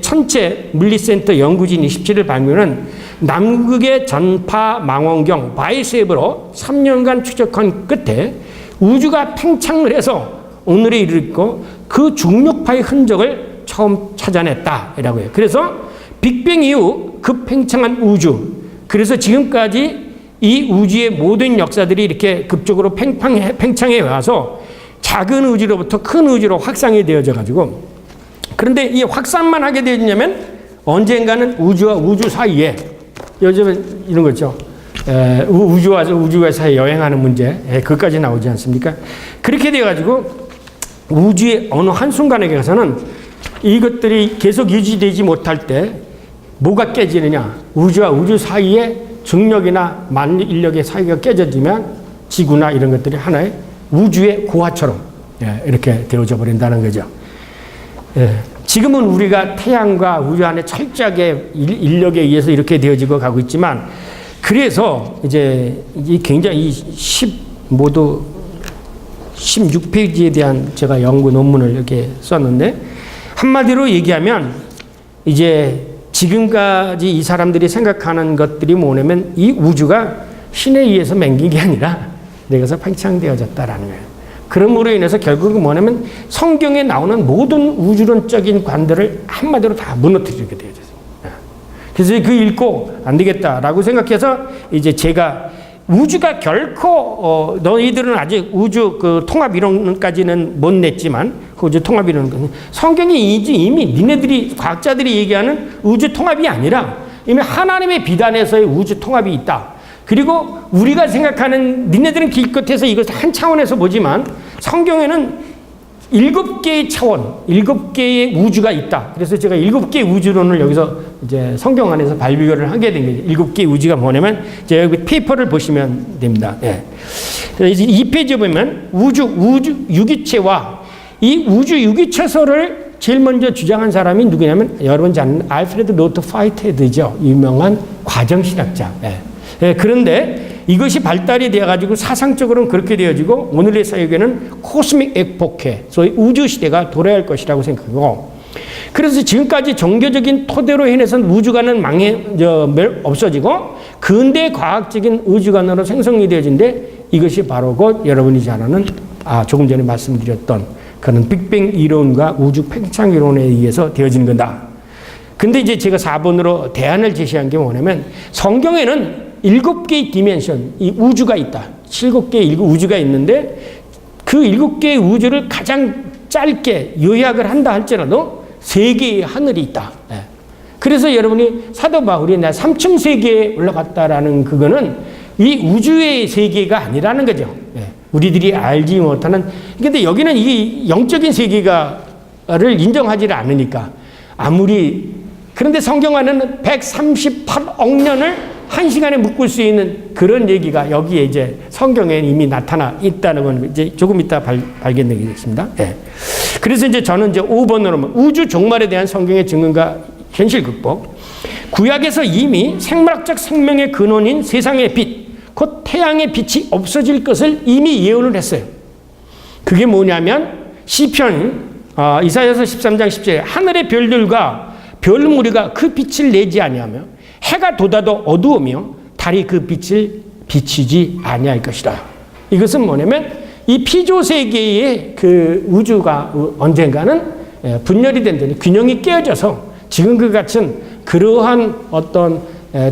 천체 물리센터 연구진이 27일 발표는 남극의 전파 망원경 바이셉으로 3년간 추적한 끝에 우주가 팽창을 해서 오늘에 이르렀고 그 중력파의 흔적을 처음 찾아냈다라고 해요. 그래서 빅뱅 이후 급팽창한 우주, 그래서 지금까지 이 우주의 모든 역사들이 이렇게 급적으로 팽창해 와서 작은 우주로부터 큰 우주로 확산이 되어져 가지고, 그런데 이 확산만 하게 되냐면 언젠가는 우주와 우주 사이에 요즘은 이런 거 있죠. 우주와 사이에 여행하는 문제, 그것까지 나오지 않습니까? 그렇게 돼 가지고 우주의 어느 한순간에 가서는 이것들이 계속 유지되지 못할 때 뭐가 깨지느냐? 우주와 우주 사이에 중력이나 만인력의 사이가 깨져지면 지구나 이런 것들이 하나의 우주의 고화처럼 이렇게 되어져 버린다는 거죠. 지금은 우리가 태양과 우주 안에 철저하게 인력에 의해서 이렇게 되어지고 가고 있지만, 그래서 이제 굉장히 모두 16페이지에 대한 제가 연구 논문을 이렇게 썼는데, 한마디로 얘기하면 이제 지금까지 이 사람들이 생각하는 것들이 뭐냐면 이 우주가 신에 의해서 맹긴 게 아니라 내가서 팽창되어졌다라는 거예요. 그러므로 인해서 결국은 뭐냐면 성경에 나오는 모든 우주론적인 관들을 한마디로 다 무너뜨리게 되어졌어요. 그래서 그 읽고 안 되겠다라고 생각해서 이제 제가 우주가 결코 너희들은 아직 우주 그 통합 이론까지는 못 냈지만 우주 통합 이론은 성경이 이미 니네들이 과학자들이 얘기하는 우주 통합이 아니라 이미 하나님의 비단에서의 우주 통합이 있다. 그리고 우리가 생각하는 니네들은 기껏해서 이것을 한 차원에서 보지만 성경에는 7개의 차원, 7개의 우주가 있다. 그래서 제가 7개의 우주론을 여기서 이제 성경 안에서 발표를 하게 된 거죠. 7개의 우주가 뭐냐면, 제가 여기 페이퍼를 보시면 됩니다. 이 페이지에 보면 우주 유기체와 이 우주 유기체설을 제일 먼저 주장한 사람이 누구냐면, 여러분 잘 아는 알프레드 로트 화이트헤드죠. 유명한 과정신학자. 그런데 이것이 발달이 되어가지고 사상적으로는 그렇게 되어지고 오늘의 사역에는 코스믹 에포케, 소위 우주시대가 돌아야 할 것이라고 생각하고, 그래서 지금까지 종교적인 토대로 인해서는 우주관은 없어지고 근대 과학적인 우주관으로 생성이 되어진데, 이것이 바로 곧 여러분이 잘 아는 조금 전에 말씀드렸던 그런 빅뱅 이론과 우주 팽창 이론에 의해서 되어지는 거다. 근데 이제 제가 4번으로 대안을 제시한 게 뭐냐면, 성경에는 7개의 디멘션, 이 우주가 있다. 7개의 우주가 있는데 그 7개의 우주를 가장 짧게 요약을 한다 할지라도 3개의 하늘이 있다. 그래서 여러분이 사도 바울이 나 3층 세계에 올라갔다라는 그거는 이 우주의 세계가 아니라는 거죠. 우리들이 알지 못하는. 근데 여기는 이 영적인 세계가를 인정하지 않으니까 그런데 성경 안에는 138억 년을 한 시간에 묶을 수 있는 그런 얘기가 여기에 이제 성경에 이미 나타나 있다는 건 이제 조금 이따 발견되겠습니다. 그래서 이제 저는 이제 5번으로 우주 종말에 대한 성경의 증언과 현실 극복. 구약에서 이미 생물학적 생명의 근원인 세상의 빛, 곧 태양의 빛이 없어질 것을 이미 예언을 했어요. 그게 뭐냐면 시편 이사야서 13장 10절에 하늘의 별들과 별무리가 그 빛을 내지 아니하며 해가 돋아도 어두우며 달이 그 빛을 비치지 아니할 것이라. 이것은 뭐냐면 이 피조 세계의 그 우주가 언젠가는 분열이 된다니 균형이 깨어져서 지금 그 같은 그러한 어떤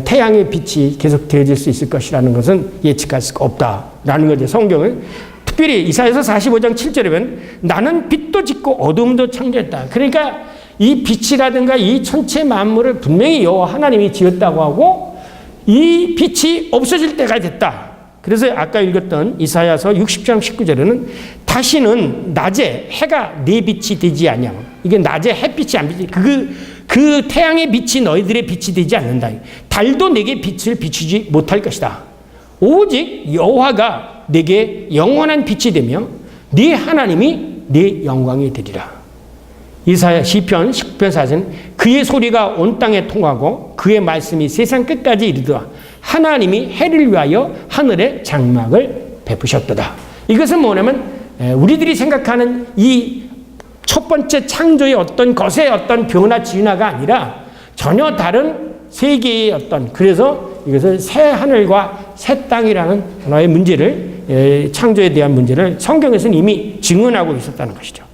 태양의 빛이 계속 되어질 수 있을 것이라는 것은 예측할 수가 없다라는 거죠. 성경은 특별히 이사야서 45장 7절에 보면 나는 빛도 짓고 어둠도 창조했다. 그러니까 이 빛이라든가 이 천체 만물을 분명히 여호와 하나님이 지었다고 하고 이 빛이 없어질 때가 됐다. 그래서 아까 읽었던 이사야서 60장 19절에는 다시는 낮에 해가 내 빛이 되지 아니하고 이게 낮에 햇빛이 안 비치 그 태양의 빛이 너희들의 빛이 되지 않는다. 달도 내게 빛을 비추지 못할 것이다. 오직 여호와가 내게 영원한 빛이 되며 네 하나님이 네 영광이 되리라. 이사야 시편 19편 4절 그의 소리가 온 땅에 통하고 그의 말씀이 세상 끝까지 이르더라. 하나님이 해를 위하여 하늘에 장막을 베푸셨도다. 이것은 뭐냐면 우리들이 생각하는 이 첫 번째 창조의 어떤 것의 어떤 변화 진화가 아니라 전혀 다른 세계의 어떤 그래서 이것을 새 하늘과 새 땅이라는 하나의 문제를 창조에 대한 문제를 성경에서는 이미 증언하고 있었다는 것이죠.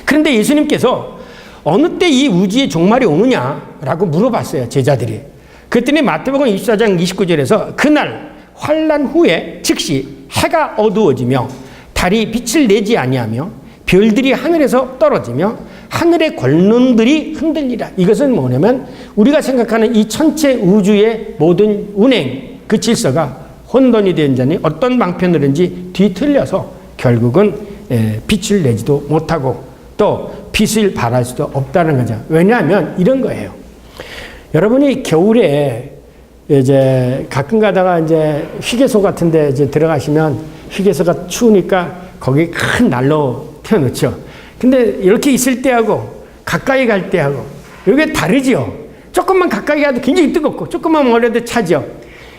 그런데 예수님께서 어느 때 이 우주의 종말이 오느냐라고 물어봤어요. 제자들이. 그랬더니 마태복음 24장 29절에서 그날 환난 후에 즉시 해가 어두워지며 달이 빛을 내지 아니하며 별들이 하늘에서 떨어지며 하늘의 권능들이 흔들리라. 이것은 뭐냐면 우리가 생각하는 이 천체 우주의 모든 운행 그 질서가 혼돈이 된 자니 어떤 방편으로든지 뒤틀려서 결국은 빛을 내지도 못하고 또 빛을 발할 수도 없다는 거죠. 왜냐하면 이런 거예요. 여러분이 겨울에 이제 가끔 가다가 이제 휴게소 같은 데 이제 들어가시면 휴게소가 추우니까 거기 큰 난로 펴놓죠. 근데 이렇게 있을 때하고 가까이 갈 때하고 이게 다르죠. 조금만 가까이 가도 굉장히 뜨겁고 조금만 멀어도 차죠.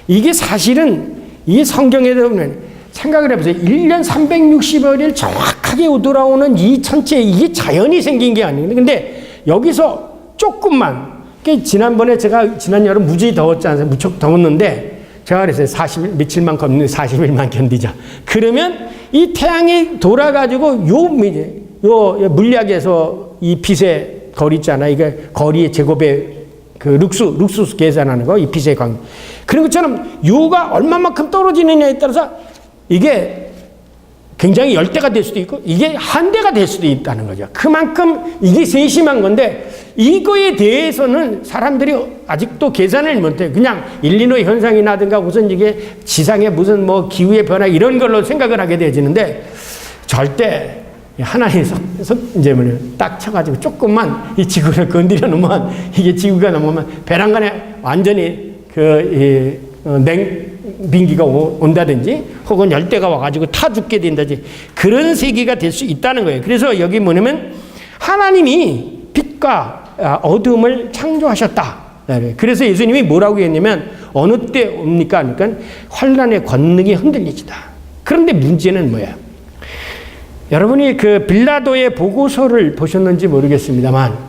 이게 사실은 이 성경에 보면 생각을 해보세요. 1년 365일 정확하게 돌아오는 이 천체 이게 자연이 생긴 게 아니에요. 근데 여기서 조금만 지난번에 제가 지난 여름 무지 더웠지 않아요? 무척 더웠는데 제가 그랬어요. 40일, 며칠만 걷는 40일만 견디자. 그러면 이 태양이 돌아가지고 요 물리학에서 이 빛의 거리 있잖아요. 이게 거리의 제곱의 그 룩스 계산하는 거, 이 빛의 관계. 그런 것처럼 요가 얼마만큼 떨어지느냐에 따라서 이게 굉장히 열대가 될 수도 있고 이게 한대가 될 수도 있다는 거죠. 그만큼 이게 세심한 건데 이거에 대해서는 사람들이 아직도 계산을 못해요. 그냥 일리노이 현상이 나든가 무슨 이게 지상의 무슨 뭐 기후의 변화 이런 걸로 생각을 하게 되지는데 절대 하나님 이제 딱 쳐가지고 조금만 이 지구를 건드려 놓으면 이게 지구가 넘으면 배란간에 완전히 냉빙기가 온다든지 혹은 열대가 와가지고 타 죽게 된다든지 그런 세계가 될 수 있다는 거예요. 그래서 여기 뭐냐면 하나님이 빛과 어둠을 창조하셨다. 그래서 예수님이 뭐라고 했냐면 어느 때 옵니까? 그러니까 환난의 권능이 흔들리지다. 그런데 문제는 뭐야? 여러분이 그 빌라도의 보고서를 보셨는지 모르겠습니다만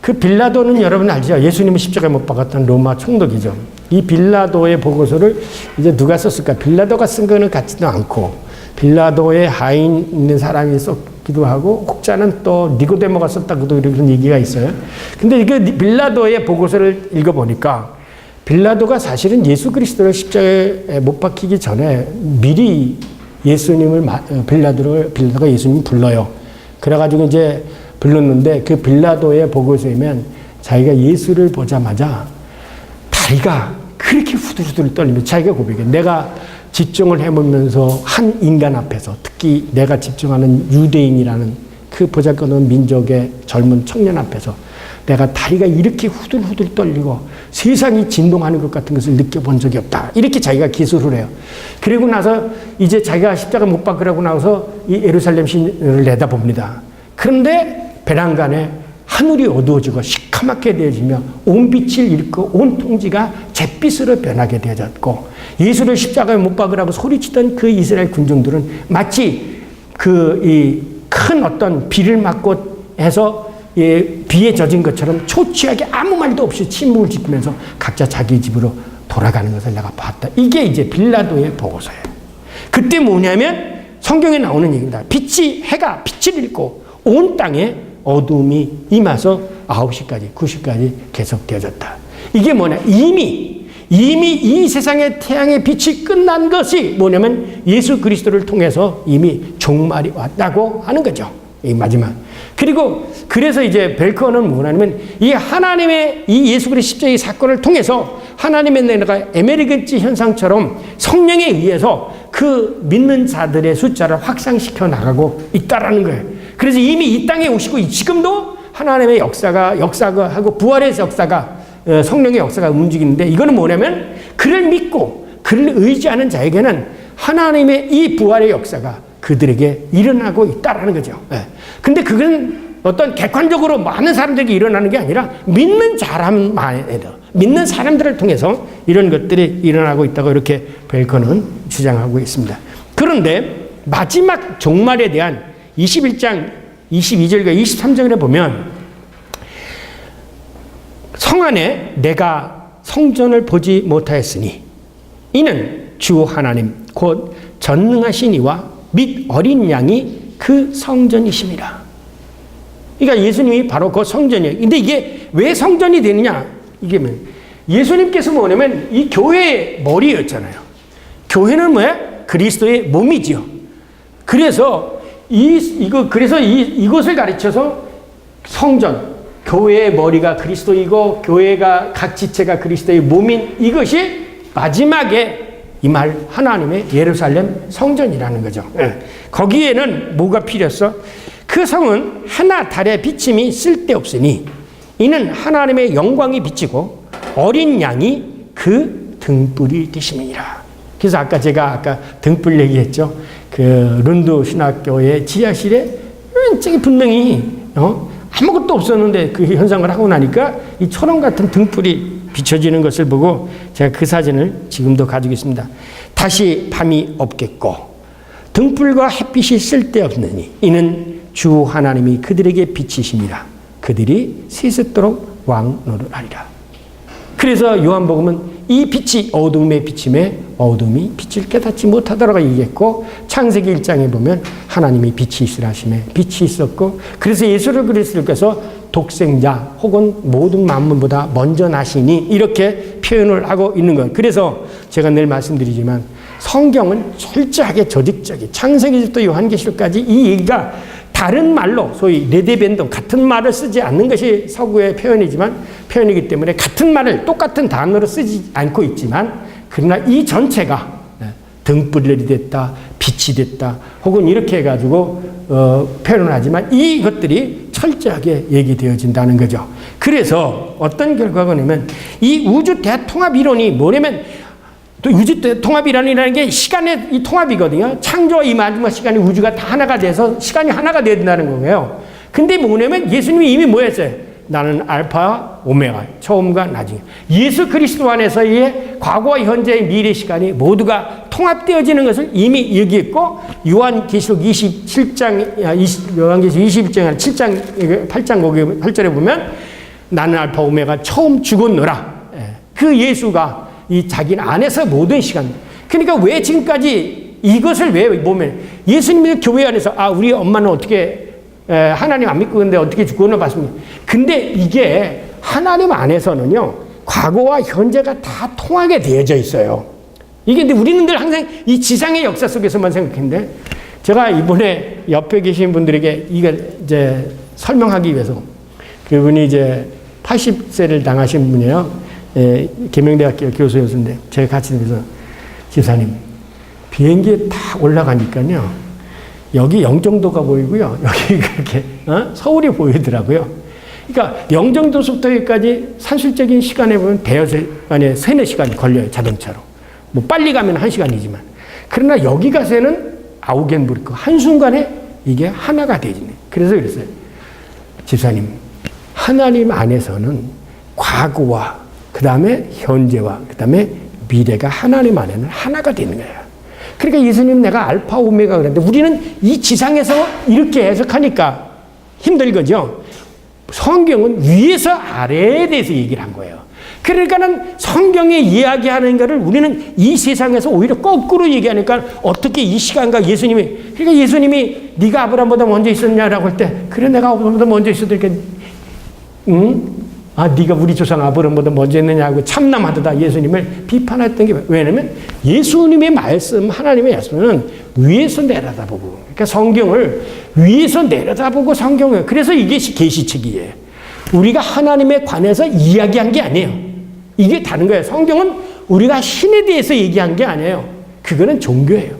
그 빌라도는 여러분 알죠? 예수님을 십자가에 못 박았던 로마 총독이죠. 이 빌라도의 보고서를 이제 누가 썼을까? 빌라도가 쓴 거는 같지도 않고 빌라도의 하인 있는 사람이 썼기도 하고 혹자는 또 니고데모가 썼다고도 이런 얘기가 있어요. 근데 그 빌라도의 보고서를 읽어보니까 빌라도가 사실은 예수 그리스도를 십자가에 못 박히기 전에 미리 빌라도가 예수님을 불러요. 그래가지고 이제 불렀는데 그 빌라도의 보고서에면 자기가 예수를 보자마자 다리가 그렇게 후들후들 떨리며 자기가 고백해. 내가 집중을 해보면서 한 인간 앞에서 특히 내가 집중하는 유대인이라는 그 보잘것없는 민족의 젊은 청년 앞에서 내가 다리가 이렇게 후들후들 떨리고 세상이 진동하는 것 같은 것을 느껴본 적이 없다. 이렇게 자기가 기술을 해요. 그리고 나서 이제 자기가 십자가 못 박으라고 나서 이 예루살렘 시내를 내다봅니다. 그런데 배란간에 하늘이 어두워지고 시커멓게 되어지며 온 빛을 잃고 온 통지가 잿빛으로 변하게 되어졌고, 예수를 십자가에 못 박으라고 소리치던 그 이스라엘 군중들은 마치 큰 어떤 비를 맞고 해서 비에 젖은 것처럼 초췌하게 아무 말도 없이 침묵을 지키면서 각자 자기 집으로 돌아가는 것을 내가 봤다. 이게 이제 빌라도의 보고서예요. 그때 뭐냐면 성경에 나오는 얘기입니다. 해가 빛을 잃고 온 땅에 어둠이 임해서 9시까지 9시까지 계속되어졌다. 이게 뭐냐, 이미 이 세상의 태양의 빛이 끝난 것이 뭐냐면 예수 그리스도를 통해서 이미 종말이 왔다고 하는 거죠. 이 마지막. 그래서 이제 벨커는 뭐냐면 이 하나님의 이 예수 그리스도 십자가의 사건을 통해서 하나님의 내가 에메르겐트 현상처럼 성령에 의해서 그 믿는 자들의 숫자를 확산시켜 나가고 있다라는 거예요. 그래서 이미 이 땅에 오시고 지금도 하나님의 역사가 하고 부활의 역사가 성령의 역사가 움직이는데, 이거는 뭐냐면 그를 믿고 그를 의지하는 자에게는 하나님의 이 부활의 역사가 그들에게 일어나고 있다라는 거죠. 근데 그건 어떤 객관적으로 많은 사람들에게 일어나는 게 아니라 믿는 사람들을 통해서 이런 것들이 일어나고 있다고 이렇게 벨커는 주장하고 있습니다. 그런데 마지막 종말에 대한 21장 22절과 23절에 보면, 성 안에 내가 성전을 보지 못하였으니 이는 주 하나님 곧 전능하신 이와 및 어린 양이 그 성전이심이라. 그러니까 예수님이 바로 그 성전이에요. 근데 이게 왜 성전이 되느냐? 이게 뭐 예수님께서 뭐냐면 이 교회의 머리였잖아요. 교회는 뭐야? 그리스도의 몸이지요. 그래서 이것을 가르쳐서 성전, 교회의 머리가 그리스도이고 교회가 각 지체가 그리스도의 몸인 이것이 마지막에 이 말 하나님의 예루살렘 성전이라는 거죠. 거기에는 뭐가 필요했어? 그 성은 하나 달의 비침이 쓸데없으니 이는 하나님의 영광이 비치고 어린 양이 그 등불이 되심이니라. 그래서 제가 등불 얘기했죠. 그 룬드 신학교의 지하실에 왼쪽에 분명히 아무것도 없었는데 그 현상을 하고 나니까 이 초롱 같은 등불이 비춰지는 것을 보고 제가 그 사진을 지금도 가지고 있습니다. 다시 밤이 없겠고 등불과 햇빛이 쓸데없느니 이는 주 하나님이 그들에게 빛이심이라. 그들이 세세토록 왕노릇하리라. 그래서 요한복음은 이 빛이 어둠에 비침에 어둠이 빛을 깨닫지 못하더라고 얘기했고, 창세기 1장에 보면 하나님이 빛이 있으라 하심에 빛이 있었고, 그래서 예수를 그리스도께서 독생자 혹은 모든 만물보다 먼저 나시니 이렇게 표현을 하고 있는 거예요. 그래서 제가 늘 말씀드리지만 성경은 철저하게 조직적이 창세기부터 요한계시록까지 이 얘기가 다른 말로 소위 레데벤더 같은 말을 쓰지 않는 것이 서구의 표현이기 때문에 같은 말을 똑같은 단어로 쓰지 않고 있지만, 그러나 이 전체가 등불이 됐다, 빛이 됐다, 혹은 이렇게 해가지고 표현을 하지만 이것들이 철저하게 얘기되어진다는 거죠. 그래서 어떤 결과가 오냐면 이 우주 대통합 이론이 뭐냐면, 또 우주 통합이라는 게 시간의 이 통합이거든요. 창조와 이 마지막 시간에 우주가 다 하나가 돼서 시간이 하나가 된다는 거예요. 근데 뭐냐면 예수님이 이미 뭐 했어요? 나는 알파와 오메가, 처음과 나중. 예수 그리스도 안에서의 과거와 현재의 미래 시간이 모두가 통합되어지는 것을 이미 얘기했고, 요한계시록 27장, 요한계시록 21장, 7장, 8장 거기 8절에 보면 나는 알파 오메가 처음 죽었노라. 그 예수가 이 자기 안에서 모든 시간. 그러니까 왜 지금까지 이것을 왜 보면 예수님의 교회 안에서 우리 엄마는 어떻게 하나님 안 믿고 근데 어떻게 죽었나 봤습니다. 근데 이게 하나님 안에서는요 과거와 현재가 다 통하게 되어져 있어요. 이게 근데 우리는 늘 항상 이 지상의 역사 속에서만 생각했는데, 제가 이번에 옆에 계신 분들에게 이걸 이제 설명하기 위해서, 그분이 이제 80세를 당하신 분이에요. 계명대학교 교수였는데 제가 같이 들면서 집사님 비행기에 딱 올라가니까요 여기 영종도가 보이고요 여기 그렇게 서울이 보이더라고요. 그러니까 영종도부터 여기까지 산술적인 시간에 보면 대여섯 안에 3-4시간이 걸려요. 자동차로 뭐 빨리 가면 1시간이지만, 그러나 여기 가서는 아우겐부르크 한순간에 이게 하나가 되지네. 그래서 그랬어요. 집사님, 하나님 안에서는 과거와 그 다음에 현재와 그 다음에 미래가 하나님 안에는 하나가 되는 거예요. 그러니까 예수님 내가 알파 오메가 그랬는데 우리는 이 지상에서 이렇게 해석하니까 힘들거죠. 성경은 위에서 아래에 대해서 얘기를 한 거예요. 그러니까는 성경에 이야기하는 것을 우리는 이 세상에서 오히려 거꾸로 얘기하니까 어떻게 이 시간과 예수님이, 그러니까 예수님이 네가 아브라함보다 먼저 있었냐라고 할 때, 그래 내가 아브라함보다 먼저 있었으니까 네가 우리 조상 아브라함보다 먼저 했느냐고 참남하다 예수님을 비판했던 게, 왜냐면 예수님의 말씀, 하나님의 말씀은 위에서 내려다보고, 그러니까 성경을 위에서 내려다보고 성경을, 그래서 이게 계시책이에요. 우리가 하나님에 관해서 이야기한 게 아니에요. 이게 다른 거예요. 성경은 우리가 신에 대해서 얘기한 게 아니에요. 그거는 종교예요.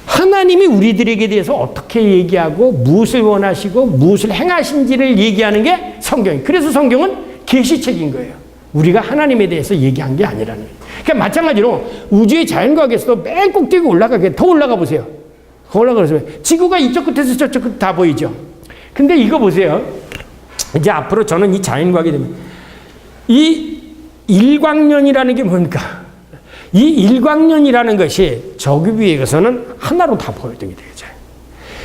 하나님이 우리들에게 대해서 어떻게 얘기하고 무엇을 원하시고 무엇을 행하신지를 얘기하는 게 성경이에요. 그래서 성경은 계시책인 거예요. 우리가 하나님에 대해서 얘기한 게 아니라는 거예요. 그러니까 마찬가지로 우주의 자연과학에서도 맨 꼭대기 올라가게 더 올라가 보세요. 올라가서 지구가 이쪽 끝에서 저쪽 끝 다 보이죠. 근데 이거 보세요. 이제 앞으로 저는 이 자연과학이 되면 이 일광년이라는 게 뭡니까? 이 일광년이라는 것이 저기위에서는 하나로 다 보여지게 되죠.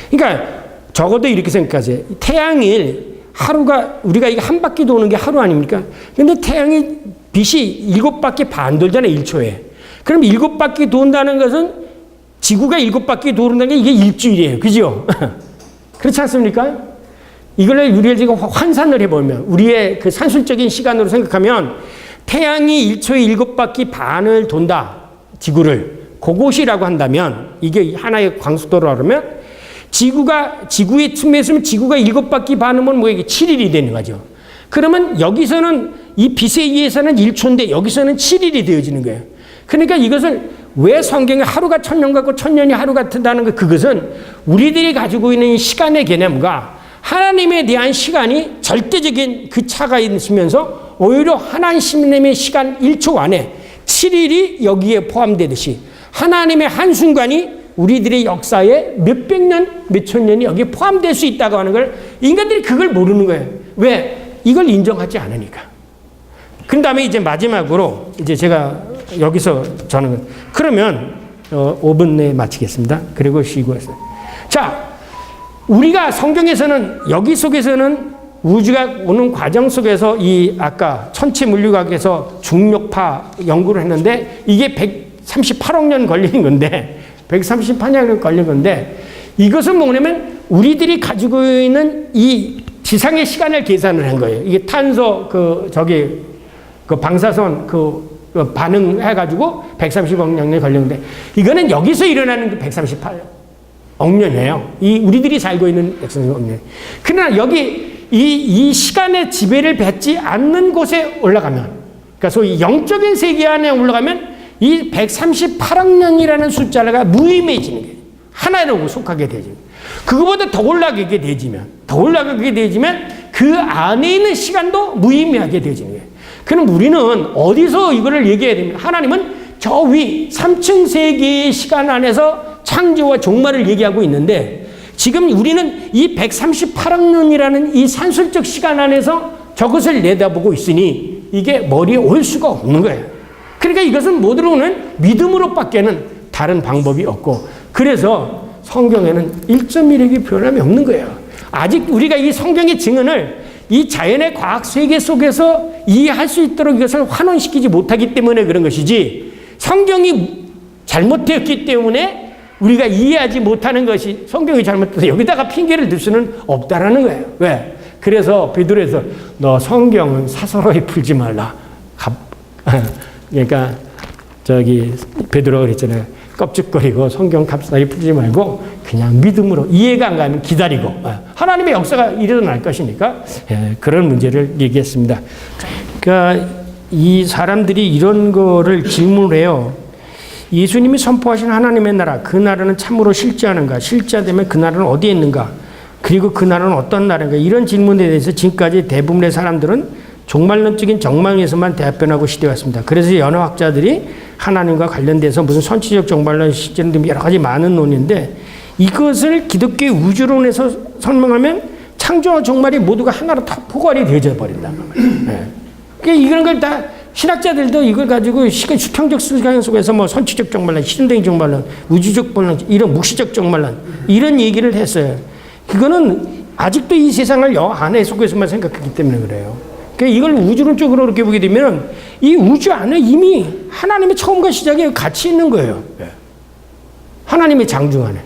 그러니까 적어도 이렇게 생각하세요. 태양일 하루가, 우리가 이게 한 바퀴 도는 게 하루 아닙니까? 근데 태양이 빛이 7바퀴 반 돌잖아요, 1초에. 그럼 7바퀴 돈다는 것은 지구가 7바퀴 도는다는 게 이게 일주일이에요. 그죠? 그렇지 않습니까? 이걸 우리가 지금 환산을 해보면, 우리의 그 산술적인 시간으로 생각하면 태양이 1초에 7바퀴 반을 돈다, 지구를. 그곳이라고 한다면, 이게 하나의 광속도로 하면, 지구의 틈에 있으면 지구가 7바퀴 반이면 뭐 이게 7일이 되는 거죠. 그러면 여기서는 이 빛에 의해서는 1초인데 여기서는 7일이 되어지는 거예요. 그러니까 이것을 왜 성경에 하루가 1000년 같고 1000년이 하루 같다는 것, 그것은 우리들이 가지고 있는 시간의 개념과 하나님에 대한 시간이 절대적인 그 차가 있으면서 오히려 하나님의 시간 1초 안에 7일이 여기에 포함되듯이 하나님의 한순간이 우리들의 역사에 몇백 년, 몇천 년이 여기에 포함될 수 있다고 하는 걸 인간들이 그걸 모르는 거예요. 왜? 이걸 인정하지 않으니까. 그 다음에 이제 마지막으로 이제 제가 여기서 저는 그러면 5분 내에 마치겠습니다. 그리고 쉬고 했어요. 자, 우리가 성경에서는 여기 속에서는 우주가 오는 과정 속에서 이 아까 천체 물리학에서 중력파 연구를 했는데 이게 138억 년 걸리는 건데 138년 걸린 건데 이것은 뭐냐면 우리들이 가지고 있는 이 지상의 시간을 계산을 한 거예요. 이게 탄소 그 방사선 반응해가지고 130억 년이 걸렸는데 이거는 여기서 일어나는 그 138억 년이에요. 이 우리들이 살고 있는 130억 년. 그러나 여기 이 시간의 지배를 받지 않는 곳에 올라가면, 그러니까 소위 영적인 세계 안에 올라가면 이 138억 년이라는 숫자가 무의미해지는 거예요. 하나로 속하게 되죠. 그거보다 더 올라가게 되지면 그 안에 있는 시간도 무의미하게 되지는 거예요. 그럼 우리는 어디서 이거를 얘기해야 됩니까? 하나님은 저 위 3층 세계의 시간 안에서 창조와 종말을 얘기하고 있는데 지금 우리는 이 138억 년이라는 이 산술적 시간 안에서 저것을 내다보고 있으니 이게 머리에 올 수가 없는 거예요. 그러니까 이것은 모두로는 믿음으로밖에는 다른 방법이 없고, 그래서 성경에는 1.1획의 변함이 없는 거예요. 아직 우리가 이 성경의 증언을 이 자연의 과학 세계 속에서 이해할 수 있도록 이것을 환원시키지 못하기 때문에 그런 것이지, 성경이 잘못되었기 때문에 우리가 이해하지 못하는 것이 성경이 잘못돼서 여기다가 핑계를 들 수는 없다라는 거예요. 왜? 그래서 베드로에서 너 성경은 사서로이 풀지 말라. 그러니까 베드로가 그랬잖아요. 껍질거리고 성경 값싸리 풀지 말고 그냥 믿음으로, 이해가 안 가면 기다리고 하나님의 역사가 일어날 것이니까 그런 문제를 얘기했습니다. 그러니까 이 사람들이 이런 거를 질문을 해요. 예수님이 선포하신 하나님의 나라, 그 나라는 참으로 실제하는가? 실제되면 그 나라는 어디에 있는가? 그리고 그 나라는 어떤 나라인가? 이런 질문에 대해서 지금까지 대부분의 사람들은 종말론적인 정망에서만 대변하고 시대였습니다. 그래서 여러 학자들이 하나님과 관련돼서 무슨 선치적 종말론, 실제는 여러 가지 많은 논인데 이것을 기독교의 우주론에서 설명하면 창조와 종말이 모두가 하나로 다 포괄이 되어져 버린다는 거예요. 네. 그러니까 이런 걸 다 신학자들도 이걸 가지고 수평적 시간 속에서 뭐 선취적 종말론, 시즌적인 종말론, 우주적 본론, 이런 묵시적 종말론 이런 얘기를 했어요. 그거는 아직도 이 세상을 여 안에 속에서만 생각하기 때문에 그래요. 그러니까 이걸 우주론적으로 그렇게 보게 되면 이 우주 안에 이미 하나님의 처음과 시작이 같이 있는 거예요. 하나님의 장중 안에.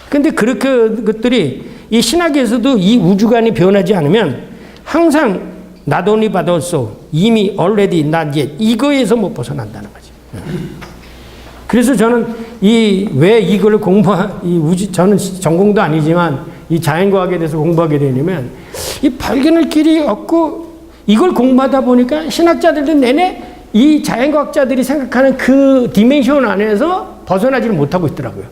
근데 그렇게 것들이 이 신학에서도 이 우주관이 변하지 않으면 항상 not only but also 이미 already not yet 이거에서 못 벗어난다는 거지. 그래서 저는 왜 이걸 저는 전공도 아니지만 이 자연과학에 대해서 공부하게 되냐면 이 발견할 길이 없고 이걸 공부하다 보니까 신학자들도 내내 이 자연과학자들이 생각하는 그 디멘션 안에서 벗어나지를 못하고 있더라고요.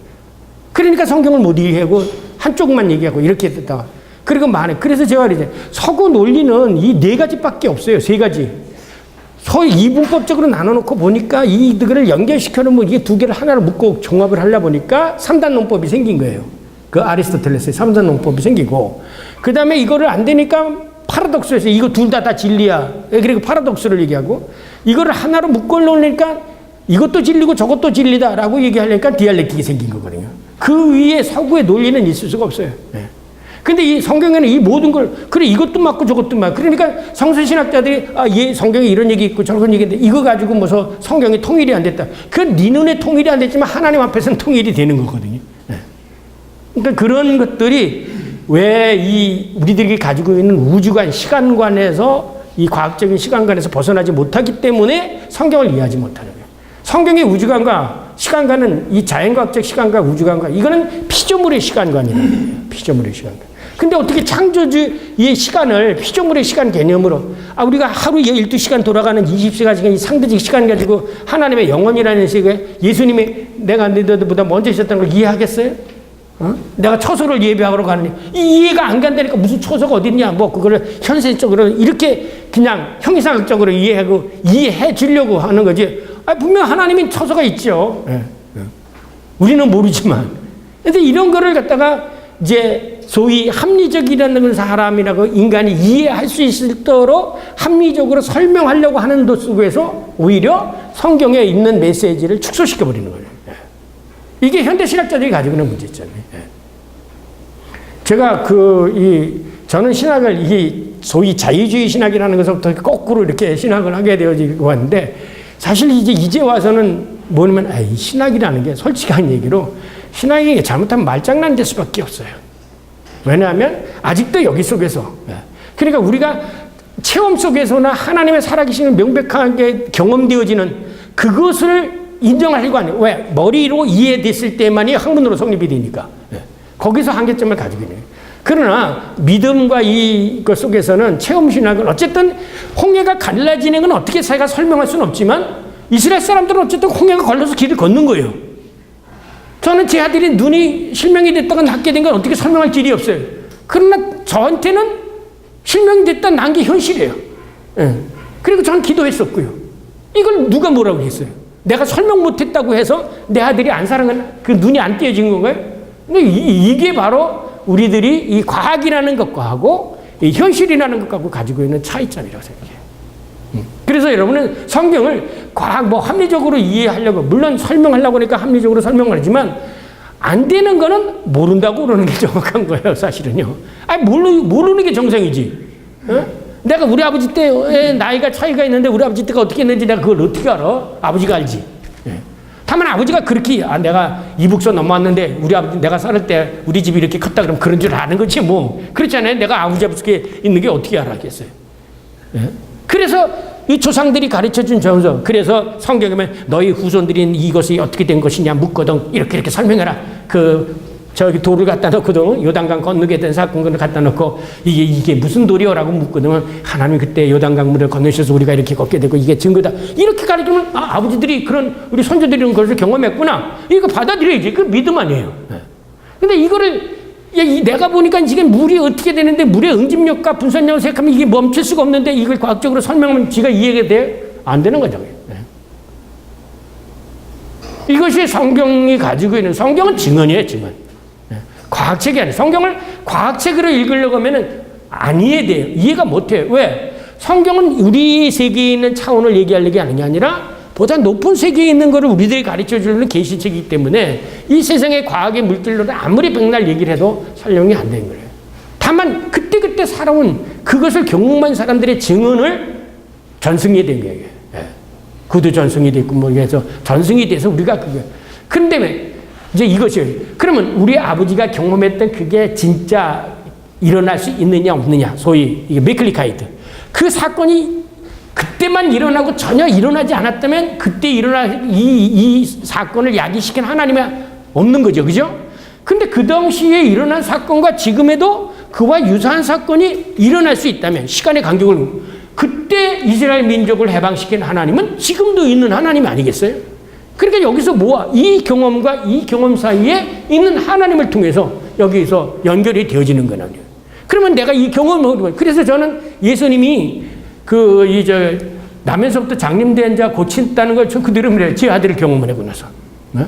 그러니까 성경을 못 이해하고 한쪽만 얘기하고 이렇게 됐다가 그리고 그래서 제가 이제 서구 논리는 이 4가지밖에 없어요. 3가지. 소위 이분법적으로 나눠놓고 보니까 이들을 연결시켜놓으면 이게 2개를 하나로 묶고 종합을 하려 보니까 3단 논법이 생긴 거예요. 그 아리스토텔레스의 3단 논법이 생기고 그 다음에 이거를 안 되니까 파라독스에서 이거 둘 다 진리야. 그리고 파라독스를 얘기하고 이거를 하나로 묶어놓으니까 이것도 진리고 저것도 진리다라고 얘기하려니까 디알렉틱이 생긴 거거든요. 그 위에 서구의 논리는 있을 수가 없어요. 근데 이 성경에는 이 모든 걸, 그래, 이것도 맞고 저것도 맞고. 그러니까 성서신학자들이, 성경에 이런 얘기 있고 저런 얘기 있는데 이거 가지고 무슨 성경이 통일이 안 됐다. 그건 네 눈에 통일이 안 됐지만 하나님 앞에서는 통일이 되는 거거든요. 그러니까 그런 것들이 왜 우리들이 가지고 있는 우주관, 시간관에서 이 과학적인 시간관에서 벗어나지 못하기 때문에 성경을 이해하지 못하는 거예요. 성경의 우주관과 시간관은 이 자연과학적 시간과 우주관과 이거는 피조물의 시간관이라는 거예요. 피조물의 시간관. 근데 어떻게 창조주의 시간을 피조물의 시간 개념으로 우리가 하루에 12시간 돌아가는 24시간 상대적 시간 가지고 하나님의 영원이라는 식의 예수님이 내가 너희들보다 먼저 있었다는 걸 이해하겠어요? 내가 초소를 예배하러 가느니 이해가 안 간다니까 무슨 초소가 어딨냐 뭐 그거를 현실적으로 이렇게 그냥 형이상학적으로 이해해 주려고 하는 거지. 분명 하나님이 초소가 있죠. 우리는 모르지만. 근데 이런 거를 갖다가 이제 소위 합리적이라는 사람이라고 인간이 이해할 수 있도록 합리적으로 설명하려고 하는 것 속에서 오히려 성경에 있는 메시지를 축소시켜 버리는 거예요. 이게 현대 신학자들이 가지고 있는 문제점이에요. 제가 저는 신학을 소위 자유주의 신학이라는 것부터 거꾸로 이렇게 신학을 하게 되어지고 왔는데 사실 이제 와서는 뭐냐면 이 신학이라는 게 솔직한 얘기로 신학이 잘못하면 말장난 될 수밖에 없어요. 왜냐하면 아직도 여기 속에서 그러니까 우리가 체험 속에서나 하나님의 살아계시는 명백하게 경험되어지는 그것을 인정하려고 하는 왜? 머리로 이해됐을 때만이 학문으로 성립이 되니까 거기서 한계점을 가지고 있는 거예요. 그러나 믿음과 이것 속에서는 체험신학은 어쨌든 홍해가 갈라지는 건 어떻게 제가 설명할 수는 없지만 이스라엘 사람들은 어쨌든 홍해가 걸려서 길을 걷는 거예요. 저는 제 아들이 눈이 실명이 됐다가 낫게 된 건 어떻게 설명할 길이 없어요. 그러나 저한테는 실명이 됐다 난 게 현실이에요. 그리고 저는 기도했었고요. 이걸 누가 뭐라고 했어요? 내가 설명 못했다고 해서 내 아들이 안 사랑하는 그 눈이 안 띄어진 건가요? 근데 이게 바로 우리들이 이 과학이라는 것과 하고 이 현실이라는 것하고 가지고 있는 차이점이라고 생각해요. 그래서 여러분은 성경을 과학 합리적으로 이해하려고 물론 설명하려고 하니까 합리적으로 설명을 하지만 안 되는 거는 모른다고 그러는 게 정확한 거예요. 사실은요. 모르는 게 정상이지. 내가 우리 아버지 때 나이가 차이가 있는데 우리 아버지 때가 어떻게 했는지 내가 그걸 어떻게 알아? 아버지가 알지. 다만 아버지가 그렇게 내가 이북서 넘어왔는데 우리 아버지 내가 살을 때 우리 집이 이렇게 컸다 그러면 그런 줄 아는 거지 뭐. 그렇잖아요. 내가 아버지 앞에 있는 게 어떻게 알았겠어요. 그래서 이 조상들이 가르쳐준 정서. 그래서 성경에 보면 너희 후손들인 이것이 어떻게 된 것이냐 묻거든 이렇게 설명해라. 저기 돌을 갖다 놓고도 요단강 건너게 된 사건을 갖다 놓고 이게 무슨 돌이요라고 묻거든 하나님이 그때 요단강물을 건너셔서 우리가 이렇게 걷게 되고 이게 증거다 이렇게 가르치면 아버지들이 그런 우리 손주들이 이런 것을 경험했구나 이거 받아들여야지. 그 믿음 아니에요. 근데 이거를 내가 보니까 지금 물이 어떻게 되는데 물의 응집력과 분산력을 생각하면 이게 멈출 수가 없는데 이걸 과학적으로 설명하면 지가 이해가 돼? 안 되는 거죠. 이것이 성경이 가지고 있는 성경은 증언이에요. 증언. 과학책이 아니에요. 성경을 과학책으로 읽으려고 하면은 안 이해돼요. 이해가 못해요. 왜? 성경은 우리 세계에 있는 차원을 얘기하려고 하는 게 아니라 보다 높은 세계에 있는 것을 우리들이 가르쳐주는 계시책이기 때문에 이 세상의 과학의 물질로는 아무리 백날 얘기를 해도 설명이 안 되는 거예요. 다만 그때그때 살아온 그것을 경험한 사람들의 증언을 전승이 된 거예요. 예. 구두 전승이 됐고 뭐 해서 전승이 돼서 우리가 그게. 그런데 이제 이것이 그러면 우리 아버지가 경험했던 그게 진짜 일어날 수 있느냐 없느냐, 소위 이게 메클리카이트. 그 사건이 그때만 일어나고 전혀 일어나지 않았다면 그때 일어난 이 사건을 야기시킨 하나님이 없는 거죠. 그죠? 근데 그 당시에 일어난 사건과 지금에도 그와 유사한 사건이 일어날 수 있다면 시간의 간격을 그때 이스라엘 민족을 해방시킨 하나님은 지금도 있는 하나님 아니겠어요? 그러니까 여기서 이 경험과 이 경험 사이에 있는 하나님을 통해서 여기서 연결이 되어지는 거예요. 그러면 내가 이 경험을, 그래서 저는 예수님이 나면서부터 장님된 자 고친다는 걸 저 그대로 그래요. 제 아들을 경험을 하고 나서. 네?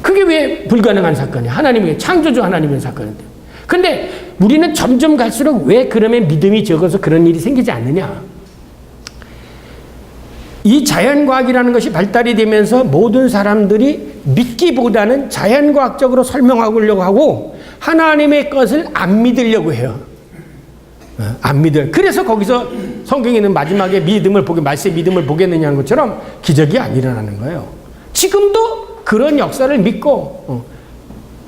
그게 왜 불가능한 사건이야? 하나님의, 창조주 하나님의 사건인데. 근데 우리는 점점 갈수록 왜 그러면 믿음이 적어서 그런 일이 생기지 않느냐? 이 자연과학이라는 것이 발달이 되면서 모든 사람들이 믿기보다는 자연과학적으로 설명하려고 하고 하나님의 것을 안 믿으려고 해요. 안 믿어요. 그래서 거기서 성경에 있는 마지막에 말세의 믿음을 보겠느냐는 것처럼 기적이 안 일어나는 거예요. 지금도 그런 역사를 믿고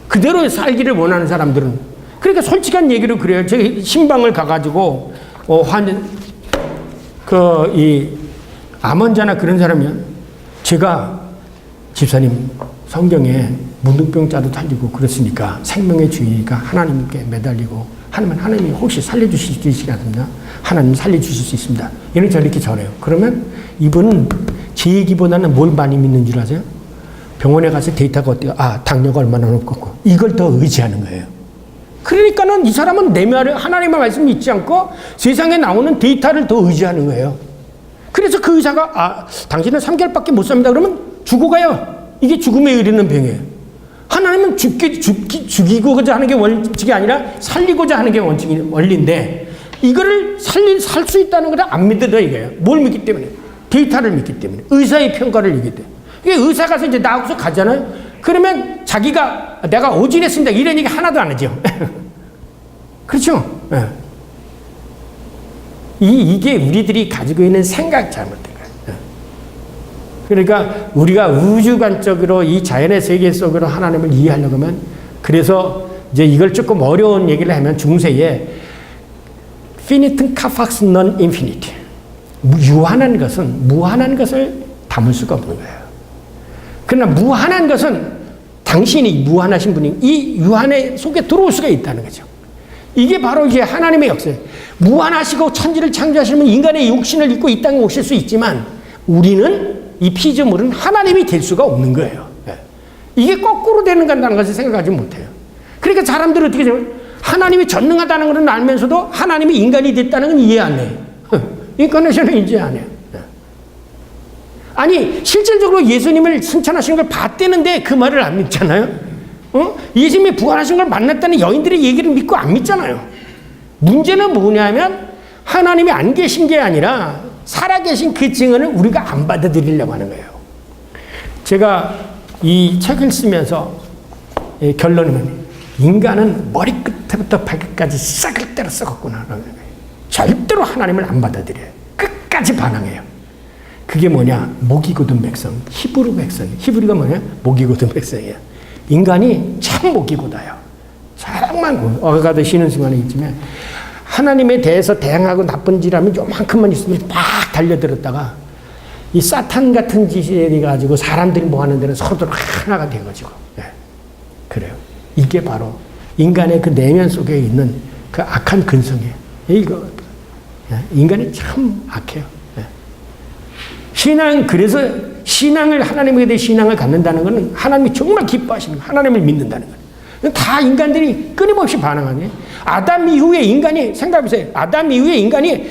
그대로 살기를 원하는 사람들은, 그러니까 솔직한 얘기로 그래요. 제가 신방을 가가지고 암환자나 그런 사람이면 제가 집사님 성경에 문둥병자도 살리고 그랬으니까 생명의 주의가 하나님께 매달리고 하나님이 혹시 살려주실 수 있으시거든요. 하나님 살려주실 수 있습니다. 이런 저렇게 전해요. 그러면 이분은 제 얘기보다는 뭘 많이 믿는 줄 아세요? 병원에 가서 데이터가 어때요? 당뇨가 얼마나 높고 이걸 더 의지하는 거예요. 그러니까는 이 사람은 내 말을 하나님의 말씀 믿지 않고 세상에 나오는 데이터를 더 의지하는 거예요. 그래서 그 의사가 당신은 3개월밖에 못 삽니다. 그러면 죽어가요. 이게 죽음에 이르는 병이에요. 하나님은 죽이고자 하는 게 원칙이 아니라 살리고자 하는 게 원리인데 이거를 살 수 있다는 걸 안 믿는다 이거예요. 뭘 믿기 때문에? 데이터를 믿기 때문에. 의사의 평가를 믿기 때문에. 이게 의사 가서 이제 나하고서 가잖아요. 그러면 자기가 내가 오진했습니다. 이런 얘기 하나도 안 하죠. 그렇죠? 네. 이게 우리들이 가지고 있는 생각 잘못된 거예요. 그러니까 우리가 우주관적으로 이 자연의 세계 속으로 하나님을 이해하려고 하면, 그래서 이제 이걸 조금 어려운 얘기를 하면 중세에 finitum capax non infinite, 유한한 것은 무한한 것을 담을 수가 없는 거예요. 그러나 무한한 것은 당신이 무한하신 분이 이 유한의 속에 들어올 수가 있다는 거죠. 이게 바로 이제 하나님의 역사예요. 무한하시고 천지를 창조하시면 인간의 육신을 입고 이 땅에 오실 수 있지만 우리는 이 피조물은 하나님이 될 수가 없는 거예요. 이게 거꾸로 되는 간다는 것을 생각하지 못해요. 그러니까 사람들은 어떻게 되면 하나님이 전능하다는 것은 알면서도 하나님이 인간이 됐다는 건 이해 안 해요. 인카네이션은 이해 안 해요. 아니 실질적으로 예수님을 승천하신 걸 봤대는데 그 말을 안 믿잖아요. 예수님이 부활하신 걸 만났다는 여인들의 얘기를 믿고 안 믿잖아요. 문제는 뭐냐면 하나님이 안 계신 게 아니라 살아계신 그 증언을 우리가 안 받아들이려고 하는 거예요. 제가 이 책을 쓰면서 결론은 인간은 머리끝부터 발끝까지 싹을 때려 썩었구나. 절대로 하나님을 안 받아들여요. 끝까지 반항해요. 그게 뭐냐? 목이 곧은 백성, 히브리 백성. 히브리가 뭐냐? 목이 곧은 백성이에요. 인간이 참 목이 곧아요. 정말 어가도 쉬는 순간에 있지만 하나님에 대해서 대항하고 나쁜 짓 하면 요만큼만 있으면 막 달려들었다가 이 사탄 같은 짓이 가지고 사람들이 뭐 하는 데는 서로 하나가 되어가지고. 그래요. 이게 바로 인간의 그 내면 속에 있는 그 악한 근성이에요. 이거 인간이 참 악해요. 그래서 신앙을, 하나님에 대해 신앙을 갖는다는 것은 하나님이 정말 기뻐하시는 거예요. 하나님을 믿는다는 거예요. 다 인간들이 끊임없이 반응하네. 아담 이후에 인간이, 생각해보세요. 아담 이후에 인간이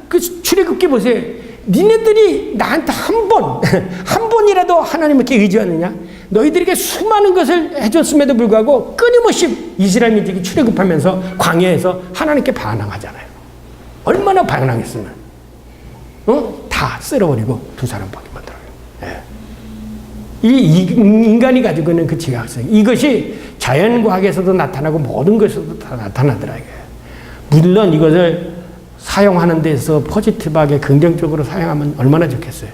그 출애굽기 보세요. 니네들이 나한테 한 번이라도 하나님께 의지하느냐? 너희들에게 수많은 것을 해줬음에도 불구하고 끊임없이 이스라엘 민족이 출애굽하면서 광야에서 하나님께 반항하잖아요. 얼마나 반항했으면 다 쓸어버리고 두 사람 밖에 만들어요. 예. 이 인간이 가지고 있는 그 지각성, 이것이 자연과학에서도 나타나고 모든 것에서도 다 나타나더라고요. 물론 이것을 사용하는 데서 포지티브하게 긍정적으로 사용하면 얼마나 좋겠어요.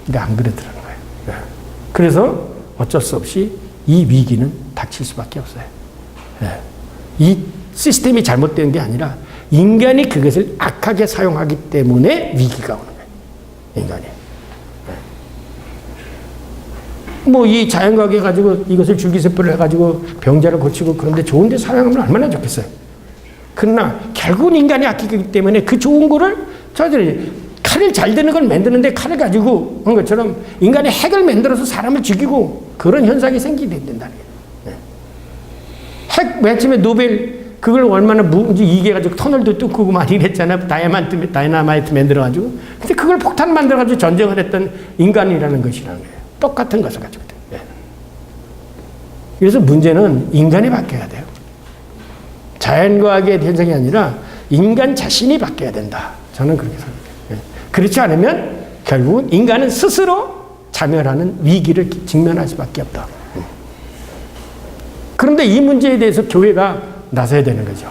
근데 안 그러더라는 거예요. 예. 그래서 어쩔 수 없이 이 위기는 닥칠 수밖에 없어요. 예. 이 시스템이 잘못된 게 아니라 인간이 그것을 악하게 사용하기 때문에 위기가 오는 거예요. 인간이. 뭐 이 자연과학에 가지고 이것을 줄기세포를 해가지고 병자를 고치고 그런데 좋은데 사용하면 얼마나 좋겠어요. 그러나 결국은 인간이 악기기 때문에 그 좋은 거를 저들이 칼을 잘 되는 걸 만드는데 칼을 가지고 한 것처럼 인간이 핵을 만들어서 사람을 죽이고 그런 현상이 생기게 된다는 거예요. 핵 맨 처음에 노벨 그걸 얼마나 이게 가지고 터널도 뚫고 막 이랬잖아요. 다이나마이트 만들어가지고. 근데 그걸 폭탄 만들어가지고 전쟁을 했던 인간이라는 것이라는 거예요. 똑같은 것을 가지고. 예. 그래서 문제는 인간이 바뀌어야 돼요. 자연과학의 현상이 아니라 인간 자신이 바뀌어야 된다. 저는 그렇게 생각해요. 예. 그렇지 않으면 결국은 인간은 스스로 자멸하는 위기를 직면할 수밖에 없다. 그런데 이 문제에 대해서 교회가 나서야 되는 거죠.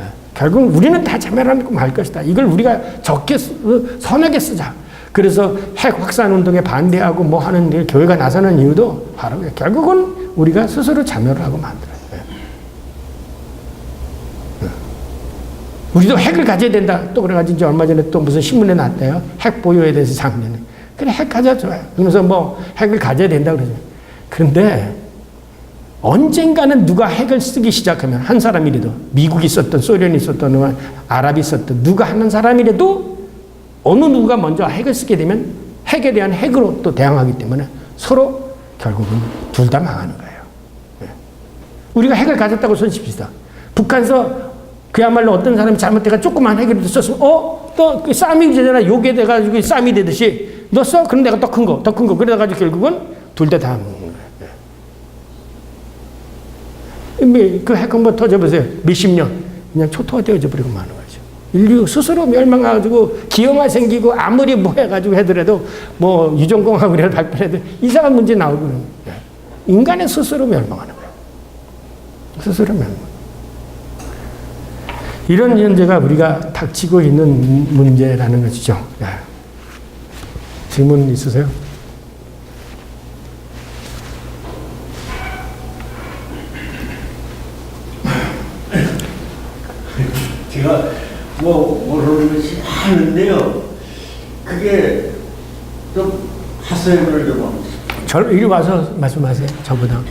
예. 결국 우리는 다 자멸하고 말 것이다. 이걸 우리가 적게 선하게 쓰자. 그래서 핵 확산 운동에 반대하고 뭐 하는 데 교회가 나서는 이유도 바로 결국은 우리가 스스로 자멸을 하고 만들어요. 예. 예. 우리도 핵을 가져야 된다. 또 그래가지고 이제 얼마 전에 또 무슨 신문에 났대요. 핵 보유에 대해서 작년에. 그래 핵 가져 좋아요. 그러면서 뭐 핵을 가져야 된다 그러죠. 그런데 언젠가는 누가 핵을 쓰기 시작하면 한 사람이라도 미국이 썼던 소련이 썼던 아랍이 썼던 누가 하는 사람이라도 어느 누가 먼저 핵을 쓰게 되면 핵에 대한 핵으로 또 대항하기 때문에 서로 결국은 둘 다 망하는 거예요. 네. 우리가 핵을 가졌다고 손쉽시다. 북한에서 그야말로 어떤 사람이 잘못해가 조그만 핵이라도 썼으면 또 그 싸움이 되잖아. 욕에 돼가지고 싸움이 되듯이 너 써? 그럼 내가 더 큰 거. 그래가지고 결국은 둘 다 먹는 거예요. 그 핵 한번 터져보세요. 몇십 년 그냥 초토화 되어져 버리고 마는 거예요. 인류 스스로 멸망해가지고 기형아 생기고 아무리 뭐 해가지고 해더라도 뭐 유전공학이라도 발표해도 이상한 문제 나오고 그러는 거예요. 인간은 스스로 멸망하는 거예요. 스스로 멸망. 이런 현재가 우리가 닥치고 있는 문제라는 것이죠. 질문 있으세요? 제가 모르는 것이 많은데요. 그게 좀 하소연을 좀 하고 싶어요. 저 이리 와서 말씀하세요. 저보다.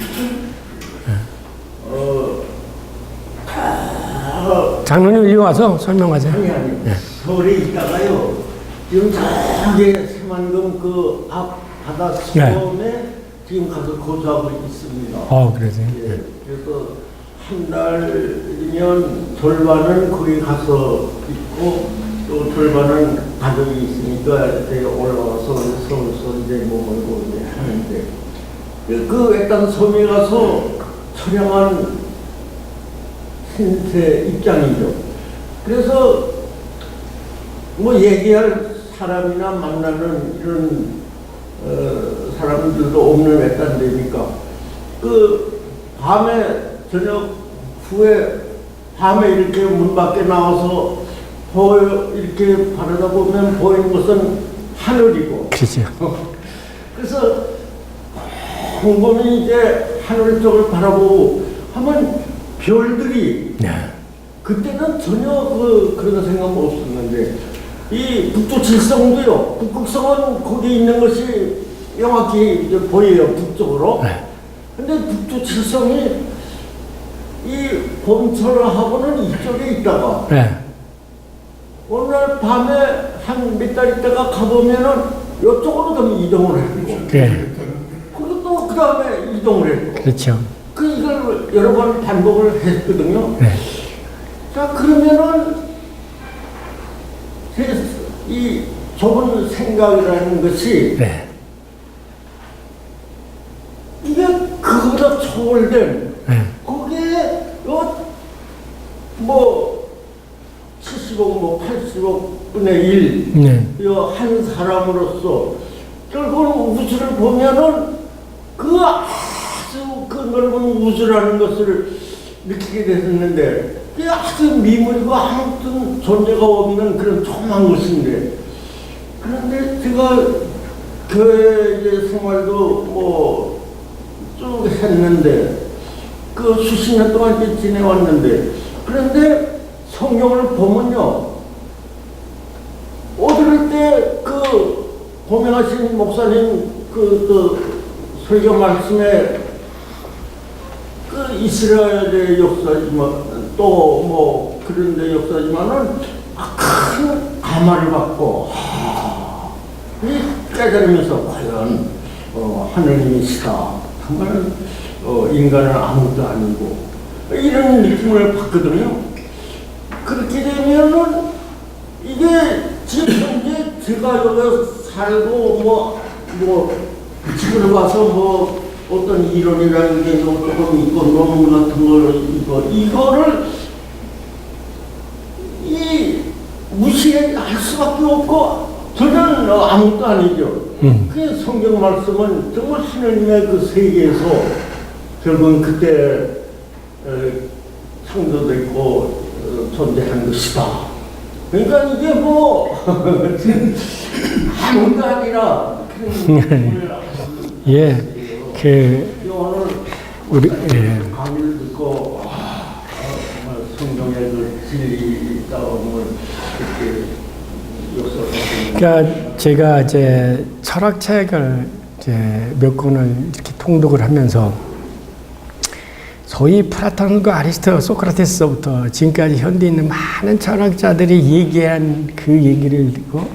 장로님 이리 와서 설명하세요. 아니. 네. 서울에 있다가요. 지금 저기 새만금 그 앞 바다 수범에 지금 가서 거주하고 있습니다. 그러세요? 예, 그래서 한 달이면 절반은 거기 가서 있고 또 절반은 가족이 있으니까 이제 올라와서 서울서 이제 머물고 이제 하는데 그 외딴 섬에 가서 처량한 신세 입장이죠. 그래서 뭐 얘기할 사람이나 만나는 이런 사람들도 없는 외딴 데니까 그 밤에 저녁 후에 밤에 이렇게 문 밖에 나와서 이렇게 바라다 보면 보이는 것은 하늘이고. 그렇죠. 그래서 곰곰이 이제 하늘 쪽을 바라보고 하면 별들이 그때는 전혀 그런 생각 없었는데 이 북쪽 칠성도요. 북극성은 거기 있는 것이 명확히 보여요. 북쪽으로. 근데 북쪽 칠성이 이 봄철하고는 이쪽에 있다가 어느 날 밤에 한 몇 달 있다가 가보면은 이쪽으로 좀 이동을 했고 그리고 또 그 다음에 이동을 했고 그렇죠. 이걸 여러 번 반복을 했거든요. 자 그러면은 이 좁은 생각이라는 것이 그거보다 초월된 네. 거기에 뭐 70억 뭐 80억 분의 1 네. 한 사람으로서 결국은 우주를 보면은 그 아주 그 넓은 우주라는 것을 느끼게 됐는데 그게 아주 미물이고 아무튼 존재가 없는 그런 조그만 것인데 그런데 제가 교회 이제 생활도 뭐 쭉 했는데 그 수십 년 동안 이제 지내왔는데 그런데 성경을 보면요 어떨 때 그 고명하신 목사님 그 설교 말씀에 그 이스라엘의 역사지만 또 뭐 그런 데 역사지만은 큰 감화를 받고 깨달으면서 과연 하느님이시다 정말 인간은 아무것도 아니고 이런 느낌을 받거든요. 그렇게 되면은 이게 지금 현재 제가 여기 살고 뭐 집을 와서 뭐 어떤 이론이라는 게 조금 있고 논문 같은 걸 이거를 무시할 수밖에 없고 저는 아무것도 아니죠. 그 성경 말씀은 정말 하나님의 그 세계에서 결국은 그때 창조됐고 존재한 것이다. 그러니까 이게 뭐 아무것도 아니라 예, 오늘 우리 강의를 듣고 정말 성경의 그 진리다움을 이렇게 그러니까 제가 이제 철학책을 이제 몇 권을 이렇게 통독을 하면서 소위 플라톤과 아리스토, 소크라테스부터 지금까지 현대에 있는 많은 철학자들이 얘기한 그 얘기를 듣고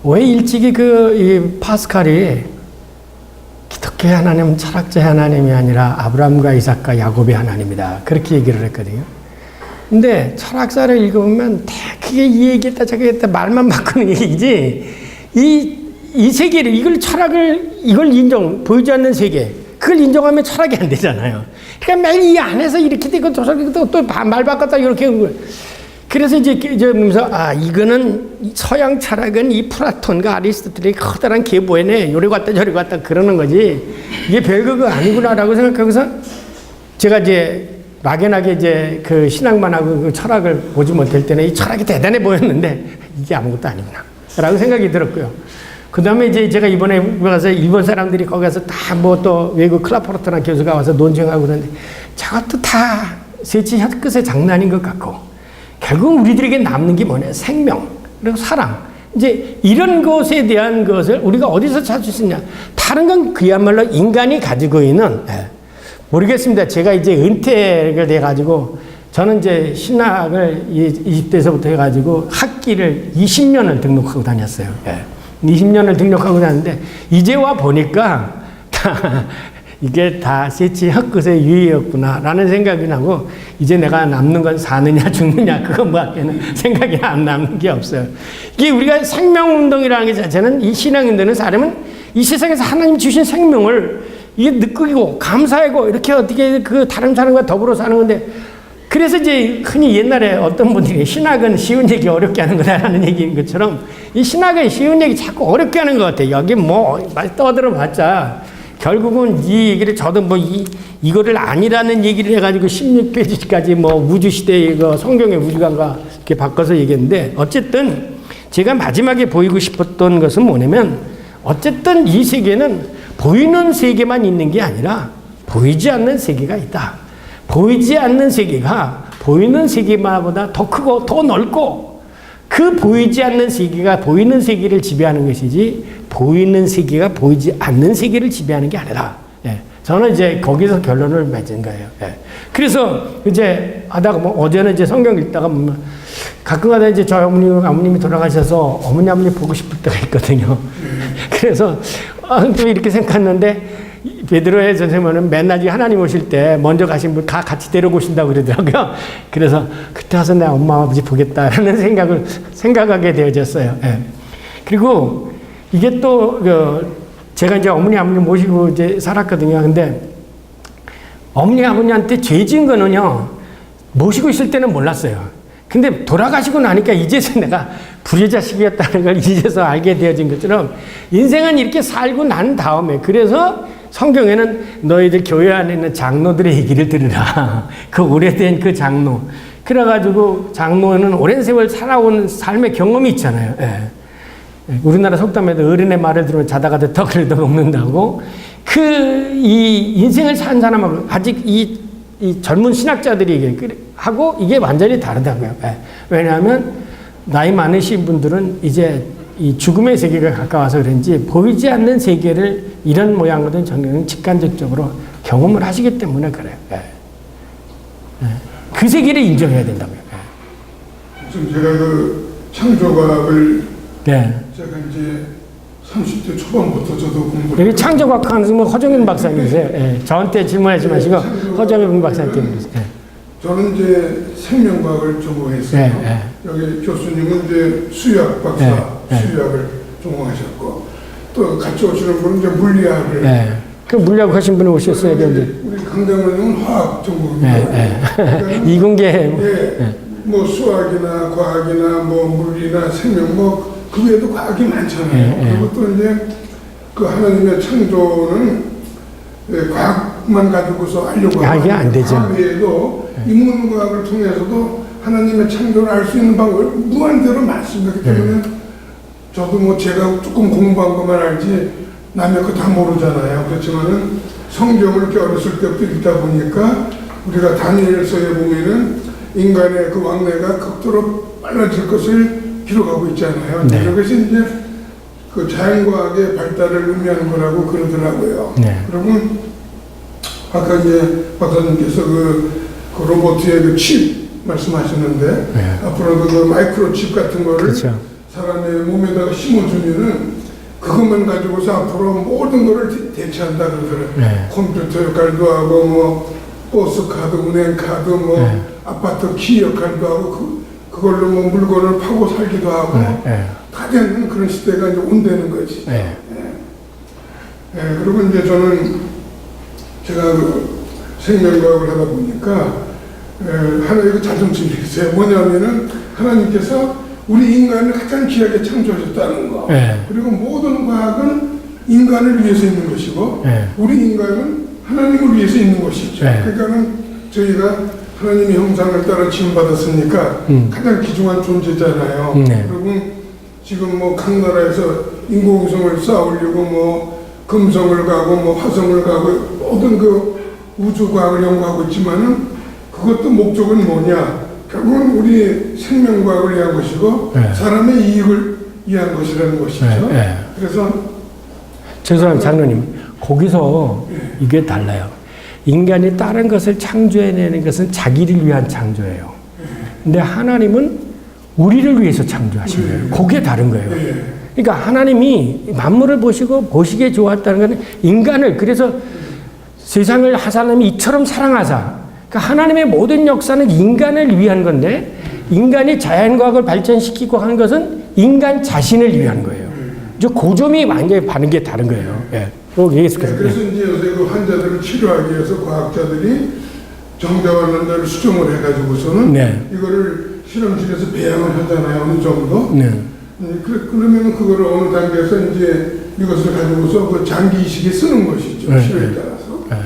왜 일찍이 이 파스칼이 기독교의 하나님은 철학자의 하나님이 아니라 아브라함과 이삭과 야곱의 하나님이다 그렇게 얘기를 했거든요. 근데 철학사를 읽어보면 크게 이 얘기했다 저기 했다 말만 바꾸는 얘기지 이 세계를 이걸 보이지 않는 세계 그걸 인정하면 철학이 안 되잖아요. 그러니까 매일 이 안에서 이렇게 되고 또 말 바꿨다 이렇게 그래서 이제 보면서 이거는 서양 철학은 이 플라톤과 아리스토텔의 커다란 계보에네 요리 갔다 저리 갔다 그러는 거지 이게 별거 아니구나라고 생각하고서 제가 이제 막연하게 이제 그 신앙만 하고 그 철학을 보지 못할 때는 이 철학이 대단해 보였는데 이게 아무것도 아니구나 라고 생각이 들었고요. 그 다음에 이제 제가 이번에 가서 일본 사람들이 거기 가서 다 뭐 또 외국 클라포르트나 교수가 와서 논쟁하고 그러는데 저것도 다 세치 혀끝의 장난인 것 같고 결국 우리들에게 남는 게 뭐냐 생명 그리고 사랑 이제 이런 것에 대한 것을 우리가 어디서 찾을 수 있냐 다른 건 그야말로 인간이 가지고 있는 모르겠습니다. 제가 이제 은퇴가 돼가지고 저는 이제 신학을 20대에서부터 해가지고 학기를 20년을 등록하고 다녔어요. 20년을 등록하고 다녔는데 이제 와 보니까 이게 다 세치 헛것의 유의였구나라는 생각이 나고 이제 내가 남는 건 사느냐 죽느냐 그것밖에는 생각이 안 남는 게 없어요. 이게 우리가 생명운동이라는 게 자체는 이 신앙인들은 사람은 이 세상에서 하나님 주신 생명을 이게 느끼고 감사하고 이렇게 어떻게 그 다른 사람과 더불어 사는 건데 그래서 이제 흔히 옛날에 어떤 분들이 신학은 쉬운 얘기 어렵게 하는 거다라는 얘기인 것처럼 이 신학은 쉬운 얘기 자꾸 어렵게 하는 것 같아요. 여기 뭐 떠들어봤자 결국은 이 얘기를 저도 뭐 이거를 아니라는 얘기를 해가지고 16페이지까지 뭐 우주시대의 그 성경의 우주관과 이렇게 바꿔서 얘기했는데 어쨌든 제가 마지막에 보이고 싶었던 것은 뭐냐면 어쨌든 이 세계는 보이는 세계만 있는 게 아니라 보이지 않는 세계가 있다. 보이지 않는 세계가 보이는 세계보다 더 크고 더 넓고 그 보이지 않는 세계가 보이는 세계를 지배하는 것이지 보이는 세계가 보이지 않는 세계를 지배하는 게 아니라 저는 이제 거기서 결론을 맺은 거예요. 그래서 이제 하다가 뭐 어제는 이제 성경 읽다가 보면 가끔가다 이제 저희 어머님이 돌아가셔서 어머니 보고 싶을 때가 있거든요. 그래서 또 이렇게 생각했는데 베드로의 선생님은 맨날 하나님 오실 때 먼저 가신 분 같이 데려오신다고 그러더라고요. 그래서 그때 와서 내 엄마 아버지 보겠다라는 생각하게 되어졌어요. 그리고 이게 또 제가 이제 어머니 아버지 모시고 이제 살았거든요. 근데 어머니 아버지한테 죄 지은 거는요, 모시고 있을 때는 몰랐어요. 근데 돌아가시고 나니까 이제서 내가 불의 자식이었다는 걸 이제서 알게 되어진 것처럼 인생은 이렇게 살고 난 다음에, 그래서 성경에는 너희들 교회 안에 있는 장로들의 얘기를 들으라. 그 오래된 그 장로. 그래가지고 장로는 오랜 세월 살아온 삶의 경험이 있잖아요. 예. 우리나라 속담에도 어른의 말을 들으면 자다가도 떡을 더 먹는다고. 이 인생을 산 사람하고 아직 이 젊은 신학자들이 하고 이게 완전히 다르다고요. 예. 왜냐하면 나이 많으신 분들은 이제 이 죽음의 세계가 가까워서 그런지 보이지 않는 세계를 이런 모양거든 저는 직간접적으로 경험을 하시기 때문에 그래요. 예. 예. 그 세계를 인정해야 된다고요. 예. 지금 제가 그 창조과학을 네. 제가 이제 30대 초반부터 저도 공부를 여기 창조과학 하는 분 허정윤 박사님이세요. 예. 저한테 질문하지 마시고 허정윤 박사님께 물으세요. 예. 저는 이제 생명과학을 전공했어요. 예, 예. 여기 교수님은 이제 수의학 박사, 예, 예. 수의학을 전공하셨고 또 같이 오시는 분은 이제 물리학을. 예. 그 물리학 하신 분이 오셨어야 되는데. 우리 강대원님은 화학 전공입니다. 예, 예. 그러니까 이공계. 예, 뭐 수학이나 과학이나 뭐 물리나 생명 뭐 그 외에도 과학이 많잖아요. 예, 예. 그리고 또 이제 그 하나님의 창조는 과학만 가지고서 알려고 과학이 안 되죠. 과학 외에도 인문과학을 통해서도 하나님의 창조를 알 수 있는 방법이 무한대로 많습니다. 그렇기 때문에 저도 뭐 제가 조금 공부한 것만 알지 남의 거 다 모르잖아요. 그렇지만은 성경을 이렇게 어렸을 때부터 읽다 보니까 우리가 다니엘서에 보면은 인간의 그 왕래가 극도로 빨라질 것을 기록하고 있잖아요. 네. 이것이 이제 그 자연과학의 발달을 의미하는 거라고 그러더라고요. 네. 그리고 아까 이제 박사님께서 그 로봇의 그 칩 말씀하셨는데 네. 앞으로도 그 마이크로칩 같은 거를 그렇죠. 사람의 몸에다가 심어주면은 그것만 가지고서 앞으로 모든 거를 대체한다 그러더라고요. 네. 컴퓨터 역할도 하고 뭐 버스 카드, 은행 카드, 뭐 네. 아파트 키 역할도 하고 그걸로 뭐 물건을 파고 살기도 하고 네. 다 되는 그런 시대가 이제 온다는 거지. 네. 그리고 이제 저는 제가 그 생명과학을 하다 보니까 하나의 그 자존심이 있어요. 뭐냐면은 하나님께서 우리 인간을 가장 귀하게 창조하셨다는 거. 네. 그리고 모든 과학은 인간을 위해서 있는 것이고 네. 우리 인간은 하나님을 위해서 있는 것이죠. 네. 그러니까는 저희가 하나님의 형상을 따라 지음받았으니까 가장 귀중한 존재잖아요. 네. 그리고 지금 뭐 각 나라에서 인공위성을 쌓으려고 뭐 금성을 가고 뭐 화성을 가고 모든 그 우주과학을 연구하고 있지만은 그것도 목적은 뭐냐? 결국은 우리 생명과학을 위한 것이고 네. 사람의 이익을 위한 것이라는 것이죠. 네. 네. 그래서 죄송합니다, 장로님. 거기서 이게 달라요. 인간이 다른 것을 창조해내는 것은 자기를 위한 창조예요. 근데 하나님은 우리를 위해서 창조하신 거예요. 그게 다른 거예요. 그러니까 하나님이 만물을 보시고 보시기에 좋았다는 것은 인간을, 그래서 세상을 하사님이 이처럼 사랑하사, 그러니까 하나님의 모든 역사는 인간을 위한 건데 인간이 자연과학을 발전시키고 한 것은 인간 자신을 위한 거예요. 이제 그 점이 완전히 다른 게 다른 거예요. 예. 그래서 이제 요새 그 환자들을 치료하기 위해서 과학자들이 정자와 난자를 수정을 해가지고서는 네. 이거를 실험실에서 배양을 하잖아요. 어느 정도. 네. 그러면 그거를 어느 단계에서 이제 이것을 가지고서 그 장기 이식에 쓰는 것이죠. 네. 실험에 따라서. 네.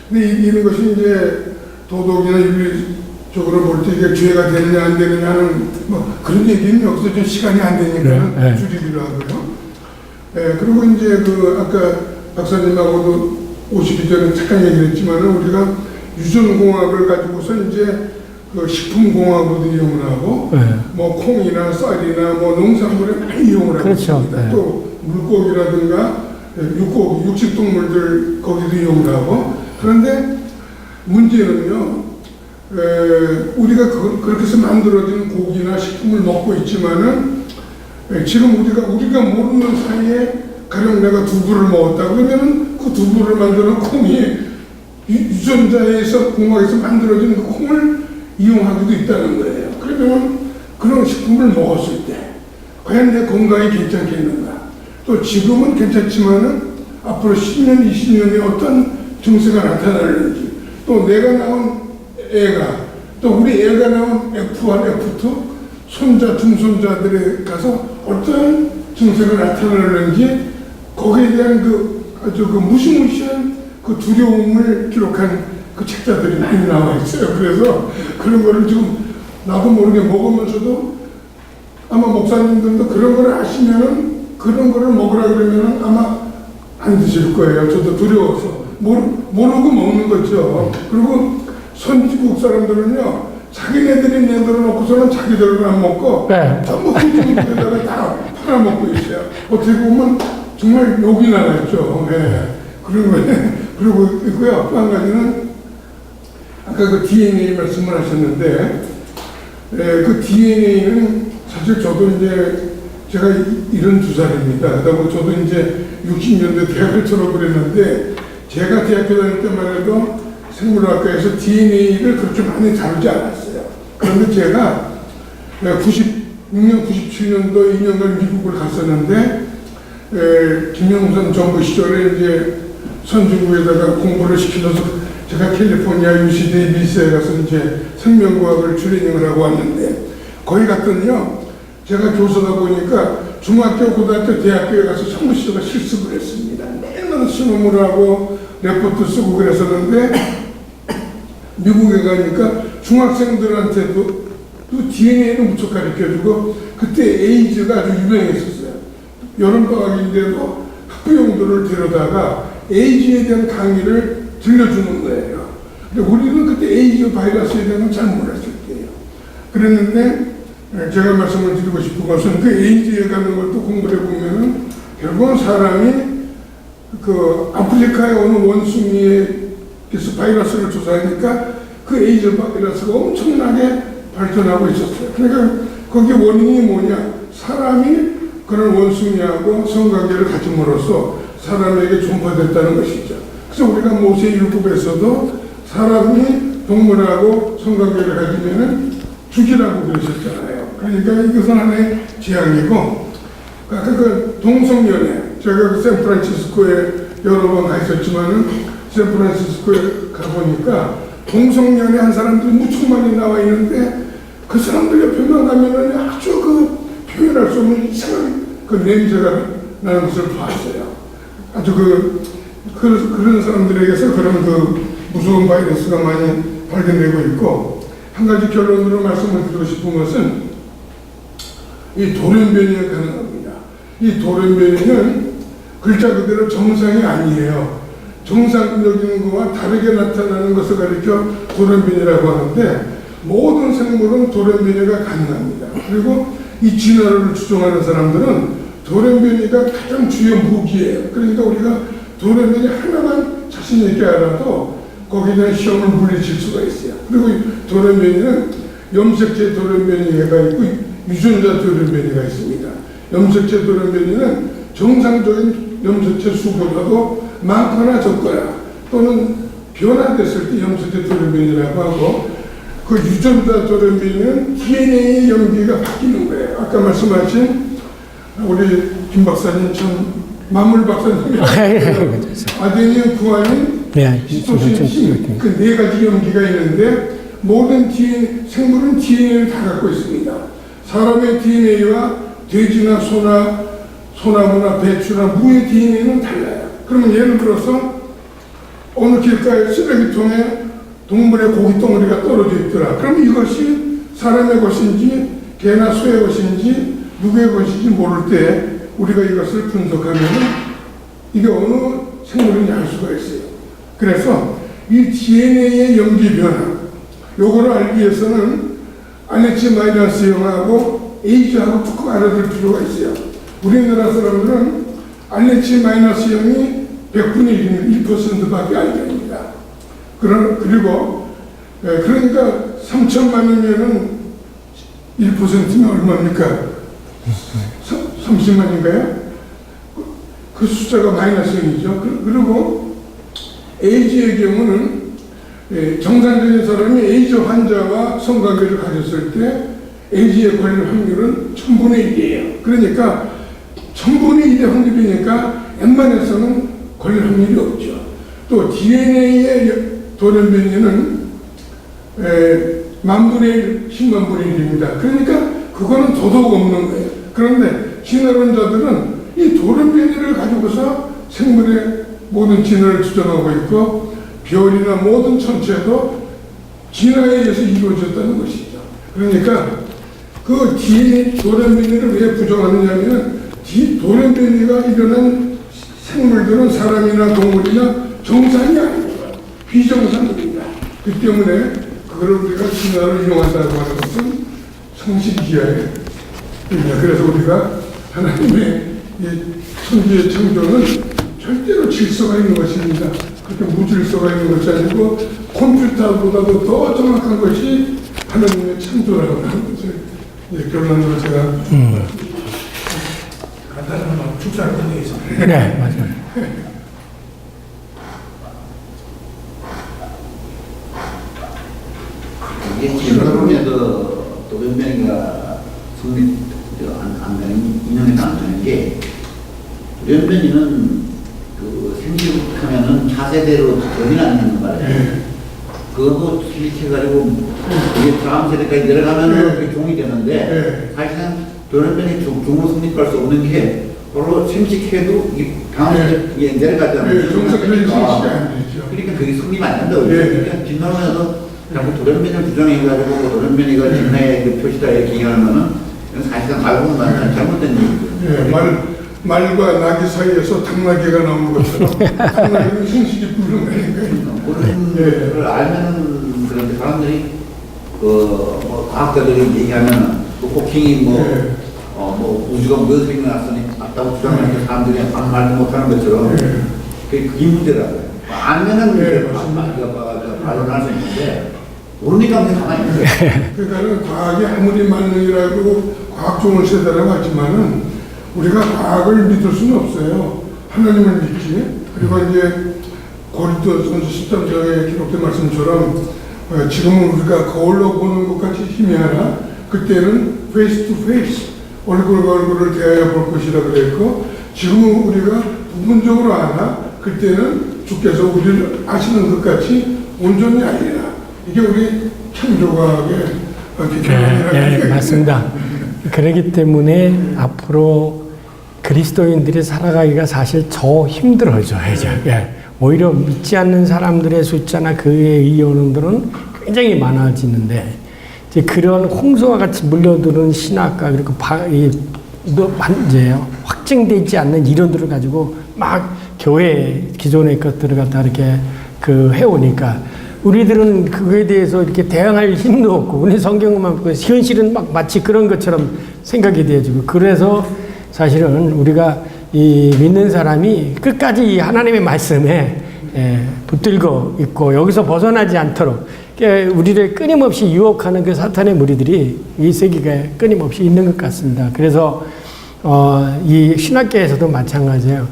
근데 이런 것이 이제 도덕이나 윤리적으로 볼 때 이게 죄가 되느냐 안 되느냐 하는 뭐 그런 얘기는 여기서 좀 시간이 안 되니까 네. 줄이기로 하고요. 그리고 이제 그 아까 박사님하고도 오시기 전에 잠깐 얘기를 했지만은 우리가 유전공학을 가지고서 이제 그 식품공학으로도 이용을 하고 뭐 콩이나 쌀이나 뭐 농산물에 많이 이용을 하고 있습니다. 네. 또 물고기라든가 육고기, 육식동물들 거기도 이용을 하고 그런데 문제는요. 우리가 그렇게 해서 만들어진 고기나 식품을 먹고 있지만은 지금 우리가 모르는 사이에 가령 내가 두부를 먹었다 그러면은 그 두부를 만드는 콩이 유전자에서 공학에서 만들어진 그 콩을 이용하기도 있다는 거예요. 그러면 그런 식품을 먹었을 때 과연 내 건강이 괜찮겠는가? 또 지금은 괜찮지만은 앞으로 10년, 20년에 어떤 증세가 나타나는지, 또 내가 낳은 애가, 또 우리 애가 낳은 F1, F2, 손자, 중손자들에 가서 어떤 증세가 나타나는지 거기에 대한 아주 무시무시한 그 두려움을 기록한 그 책자들이 많이 나와 있어요. 그래서 그런 거를 지금 나도 모르게 먹으면서도 아마 목사님들도 그런 걸 아시면은 그런 거를 먹으라 그러면은 아마 안 드실 거예요. 저도 두려워서 모르고 먹는 거죠. 그리고 선진국 사람들은요, 자기네들이 내들어 놓고서는 자기들은 안 먹고 전부 후진국에다가 다 팔아먹고 있어요. 어떻게 보면 정말 욕이 나겠죠. 그런 거예요. 그리고 있고요. 또 한 가지는 아까 그 DNA 말씀을 하셨는데, 그 DNA는 사실 저도 이제 제가 72살입니다. 그다음에 저도 이제 60년대 대학을 졸업을 했는데, 제가 대학교 다닐 때만 해도 생물학과에서 DNA를 그렇게 많이 다루지 않았어요. 그런데 제가 96년, 97년도 2년간 미국을 갔었는데, 김영삼 정부 시절에 이제 선진국에다가 공부를 시켜줘서 제가 캘리포니아 UC 데이비스에 가서 이제 생명과학을 트레이닝을 하고 왔는데, 거기 갔더니요, 제가 교수다 보니까 중학교, 고등학교, 대학교에 가서 전부 제가 실습을 했습니다. 맨날 수능을 하고 레포트 쓰고 그랬었는데, 미국에 가니까 중학생들한테도 또 DNA를 무척 가르쳐주고, 그때 에이즈가 아주 유명했었어요. 여름방학인데도 학부형들을 데려다가 에이즈에 대한 강의를 들려주는 거예요. 근데 우리는 그때 에이즈 바이러스에 대해서는 잘 몰랐을 때예요. 그랬는데 제가 말씀을 드리고 싶은 것은 그 에이즈에 관한 걸 또 공부를 해보면은 결국은 사람이 그 아프리카의 어느 원숭이에서 바이러스를 조사하니까 그 에이즈 바이러스가 엄청나게 발전하고 있었어요. 그러니까 거기에 원인이 뭐냐? 사람이 그런 원숭이하고 성관계를 가짐으로써 사람에게 전파됐다는 것이죠. 그래서 우리가 모세율법에서도 사람이 동물하고 성관계를 가지면은 죽이라고 그러셨잖아요. 그러니까 이것은 하나의 재앙이고, 아까 그 동성연애, 제가 그 샌프란시스코에 여러 번 가 있었지만은 샌프란시스코에 가보니까 동성연애 한 사람들이 무척 많이 나와 있는데, 그 사람들 옆에만 가면은 아주 그 표현할 수 없는 이상한 그 냄새가 나는 것을 봤어요. 아주 그런 사람들에게서 그런 그 무서운 바이러스가 많이 발견되고 있고, 한 가지 결론으로 말씀을 드리고 싶은 것은 이 돌연변이가 가능합니다. 이 돌연변이는 글자 그대로 정상이 아니에요. 정상적인 것과 다르게 나타나는 것을 가리켜 돌연변이라고 하는데, 모든 생물은 돌연변이가 가능합니다. 그리고 이 진화를 추종하는 사람들은 돌연변이가 가장 주요 무기예요. 그러니까 우리가 돌연변이 하나만 자신 있게 알아도 거기에 대한 시험을 물리칠 수가 있어요. 그리고 돌연변이는 염색체 돌연변이가 있고 유전자 돌연변이가 있습니다. 염색체 돌연변이는 정상적인 염색체 수보다도 많거나 적거나 또는 변화됐을 때 염색체 돌연변이라고 하고, 그 유전자 돌연변이는 DNA의 염기가 바뀌는 거예요. 아까 말씀하신 우리 김 박사님 참 만물 박사님이 아데닌, 구아닌, 시토신, 신, 그 네 가지 염기가 있는데, 모든 생물은 DNA를 다 갖고 있습니다. 사람의 DNA와 돼지나 소나무나 배추나 무의 DNA는 달라요. 그러면 예를 들어서 어느 길가에 쓰레기통에 동물의 고기 덩어리가 떨어져 있더라. 그럼 이것이 사람의 것인지 개나 소의 것인지 누구의 것인지 모를 때 우리가 이것을 분석하면 이게 어느 생물인지 알 수가 있어요. 그래서 이 DNA의 염기 변화, 요거를 알기 위해서는 RH-H하고 H하고 꼭 알아둘 필요가 있어요. 우리나라 사람들은 RH-H이 100분의 1%밖에 안 됩니다. 그리고 그러니까 3천만이면은 1%면 얼마입니까? 30만인가요? 그 숫자가 마이너스 0이죠. 그리고 에이즈의 경우는 정상적인 사람이 에이즈 환자와 성관계를 가졌을 때 에이즈에 걸릴 확률은 1000분의 1이에요. 그러니까 1000분의 1의 확률이니까 웬만해서는 걸릴 확률이 없죠. 또 DNA의 돌연변이는 만분의 1, 10만 분의 1입니다. 그러니까 그거는 도덕 없는 거예요. 그런데 진화론자들은 이 돌연변이를 가지고서 생물의 모든 진화를 주장하고 있고 별이나 모든 천체도 진화에 의해서 이루어졌다는 것이죠. 그러니까 그 DNA 돌연변이를 왜 부정하느냐면 돌연변이가 일어난 생물들은 사람이나 동물이나 정상이 아닙니다. 비정상입니다. 그 때문에 그걸 우리가 진화를 이용한다고 하는 것은 상식이야예요. 그래서 우리가 하나님의 이 천지의 창조는 절대로 질서가 있는 것입니다. 그렇게 무질서가 있는 것이 아니고 컴퓨터보다도 더 정확한 것이 하나님의 창조라고 하는 것을 결론으로 제가 간단한 축사를 드리겠습니다. 네, 맞아요. 이게 진화론에도 돌연변이가 성립 안 되는 인용해서 안 되는 게 돌연변이는 그 생식하면은 차세대로 어린아이는 말이에요. 그거 수립해가지고 이게 다음 세대까지 내려가면은 그게 종이 되는데 사실상 돌연변이 종으로 성립할 수 없는 게 바로 생식해도 이 다음 세대에 내려가잖아요. 그러니까 그게 성립 안 된다고. 그러니까 진화론에도 자꾸 돌연변이를 부정해가지고 돌연변이가 진화의 그 표시다 이렇게 얘기하면은 사실상 알고 보면 잘못된 얘기죠. 말과 나귀 사이에서 당나귀가 나오는 것처럼 당나귀는 생식이 불가능해요. 그런 걸 알면은 그런데 사람들이 뭐 과학자들이 얘기하면은 호킹이 뭐 우주가 무엇을 일어났으니 맞다고 주장하는 사람들이 아무 말도 못하는 것처럼 그게 문제라고요. 알면은 발언할 수 있는데 모르니까 그냥 가만히 있는 거예요. 그러니까 과학이 아무리 만능이라고 과학종을 세대라고 하지만은 우리가 과학을 믿을 수는 없어요. 하나님을 믿지. 그리고 이제 고린도전서 13장에 기록된 말씀처럼 지금은 우리가 거울로 보는 것 같이 희미하나 그때는 face to face 얼굴과 얼굴을 대하여 볼 것이라 그랬고 지금은 우리가 부분적으로 아나 그때는 주께서 우리를 아시는 것 같이 온전히 알리라. 이게 우리 창조과학의 네, 맞습니다. 그렇기 때문에 앞으로 그리스도인들이 살아가기가 사실 더 힘들어져야죠. 오히려 믿지 않는 사람들의 숫자나 그에 이어오는들은 굉장히 많아지는데 이제 그런 홍수와 같이 물려드는 신학과 그리고 이제 확증되지 않는 이론들을 가지고 막 교회 기존의 것들을 갖다 이렇게 해오니까 우리들은 그거에 대해서 이렇게 대항할 힘도 없고 우리 성경만 보고 현실은 막 마치 그런 것처럼 생각이 되어지고 그래서 사실은 우리가 이 믿는 사람이 끝까지 이 하나님의 말씀에 붙들고 있고 여기서 벗어나지 않도록 우리를 끊임없이 유혹하는 그 사탄의 무리들이 이 세계에 끊임없이 있는 것 같습니다. 그래서 이 신학계에서도 마찬가지예요.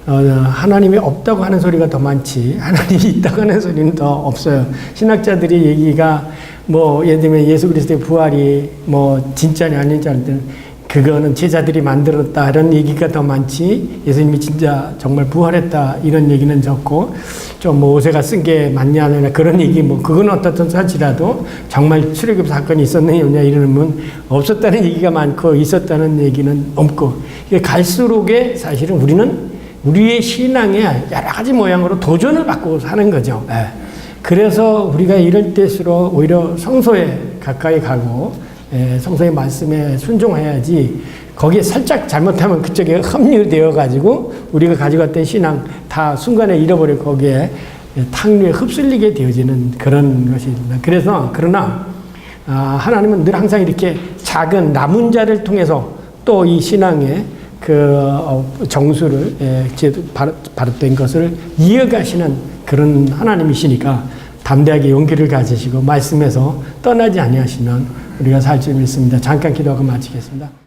하나님이 없다고 하는 소리가 더 많지 하나님이 있다고 하는 소리는 더 없어요. 신학자들이 얘기가 뭐 예를 들면 예수 그리스도의 부활이 뭐 진짜냐 아닌지 알 때는 그거는 제자들이 만들었다 이런 얘기가 더 많지 예수님이 진짜 정말 부활했다 이런 얘기는 적고 좀 뭐 오세가 쓴 게 맞냐 아니냐 그런 얘기 뭐 그건 어떻든 사실이라도 정말 출애굽 사건이 있었느냐 없냐 이러면 없었다는 얘기가 많고 있었다는 얘기는 없고 이게 갈수록에 사실은 우리의 신앙에 여러 가지 모양으로 도전을 받고 사는 거죠. 그래서 우리가 이럴 때일수록 오히려 성소에 가까이 가고 성서의 말씀에 순종해야지 거기에 살짝 잘못하면 그쪽에 합류되어 가지고 우리가 가지고 왔던 신앙 다 순간에 잃어버리고 거기에 탕류에 흡슬리게 되어지는 그런 것입니다. 그러나 하나님은 늘 항상 이렇게 작은 남은 자를 통해서 또 이 신앙의 정수를 바르된 것을 이어가시는 그런 하나님이시니까 담대하게 용기를 가지시고 말씀에서 떠나지 아니하시면 우리가 살 줄 믿습니다. 잠깐 기도하고 마치겠습니다.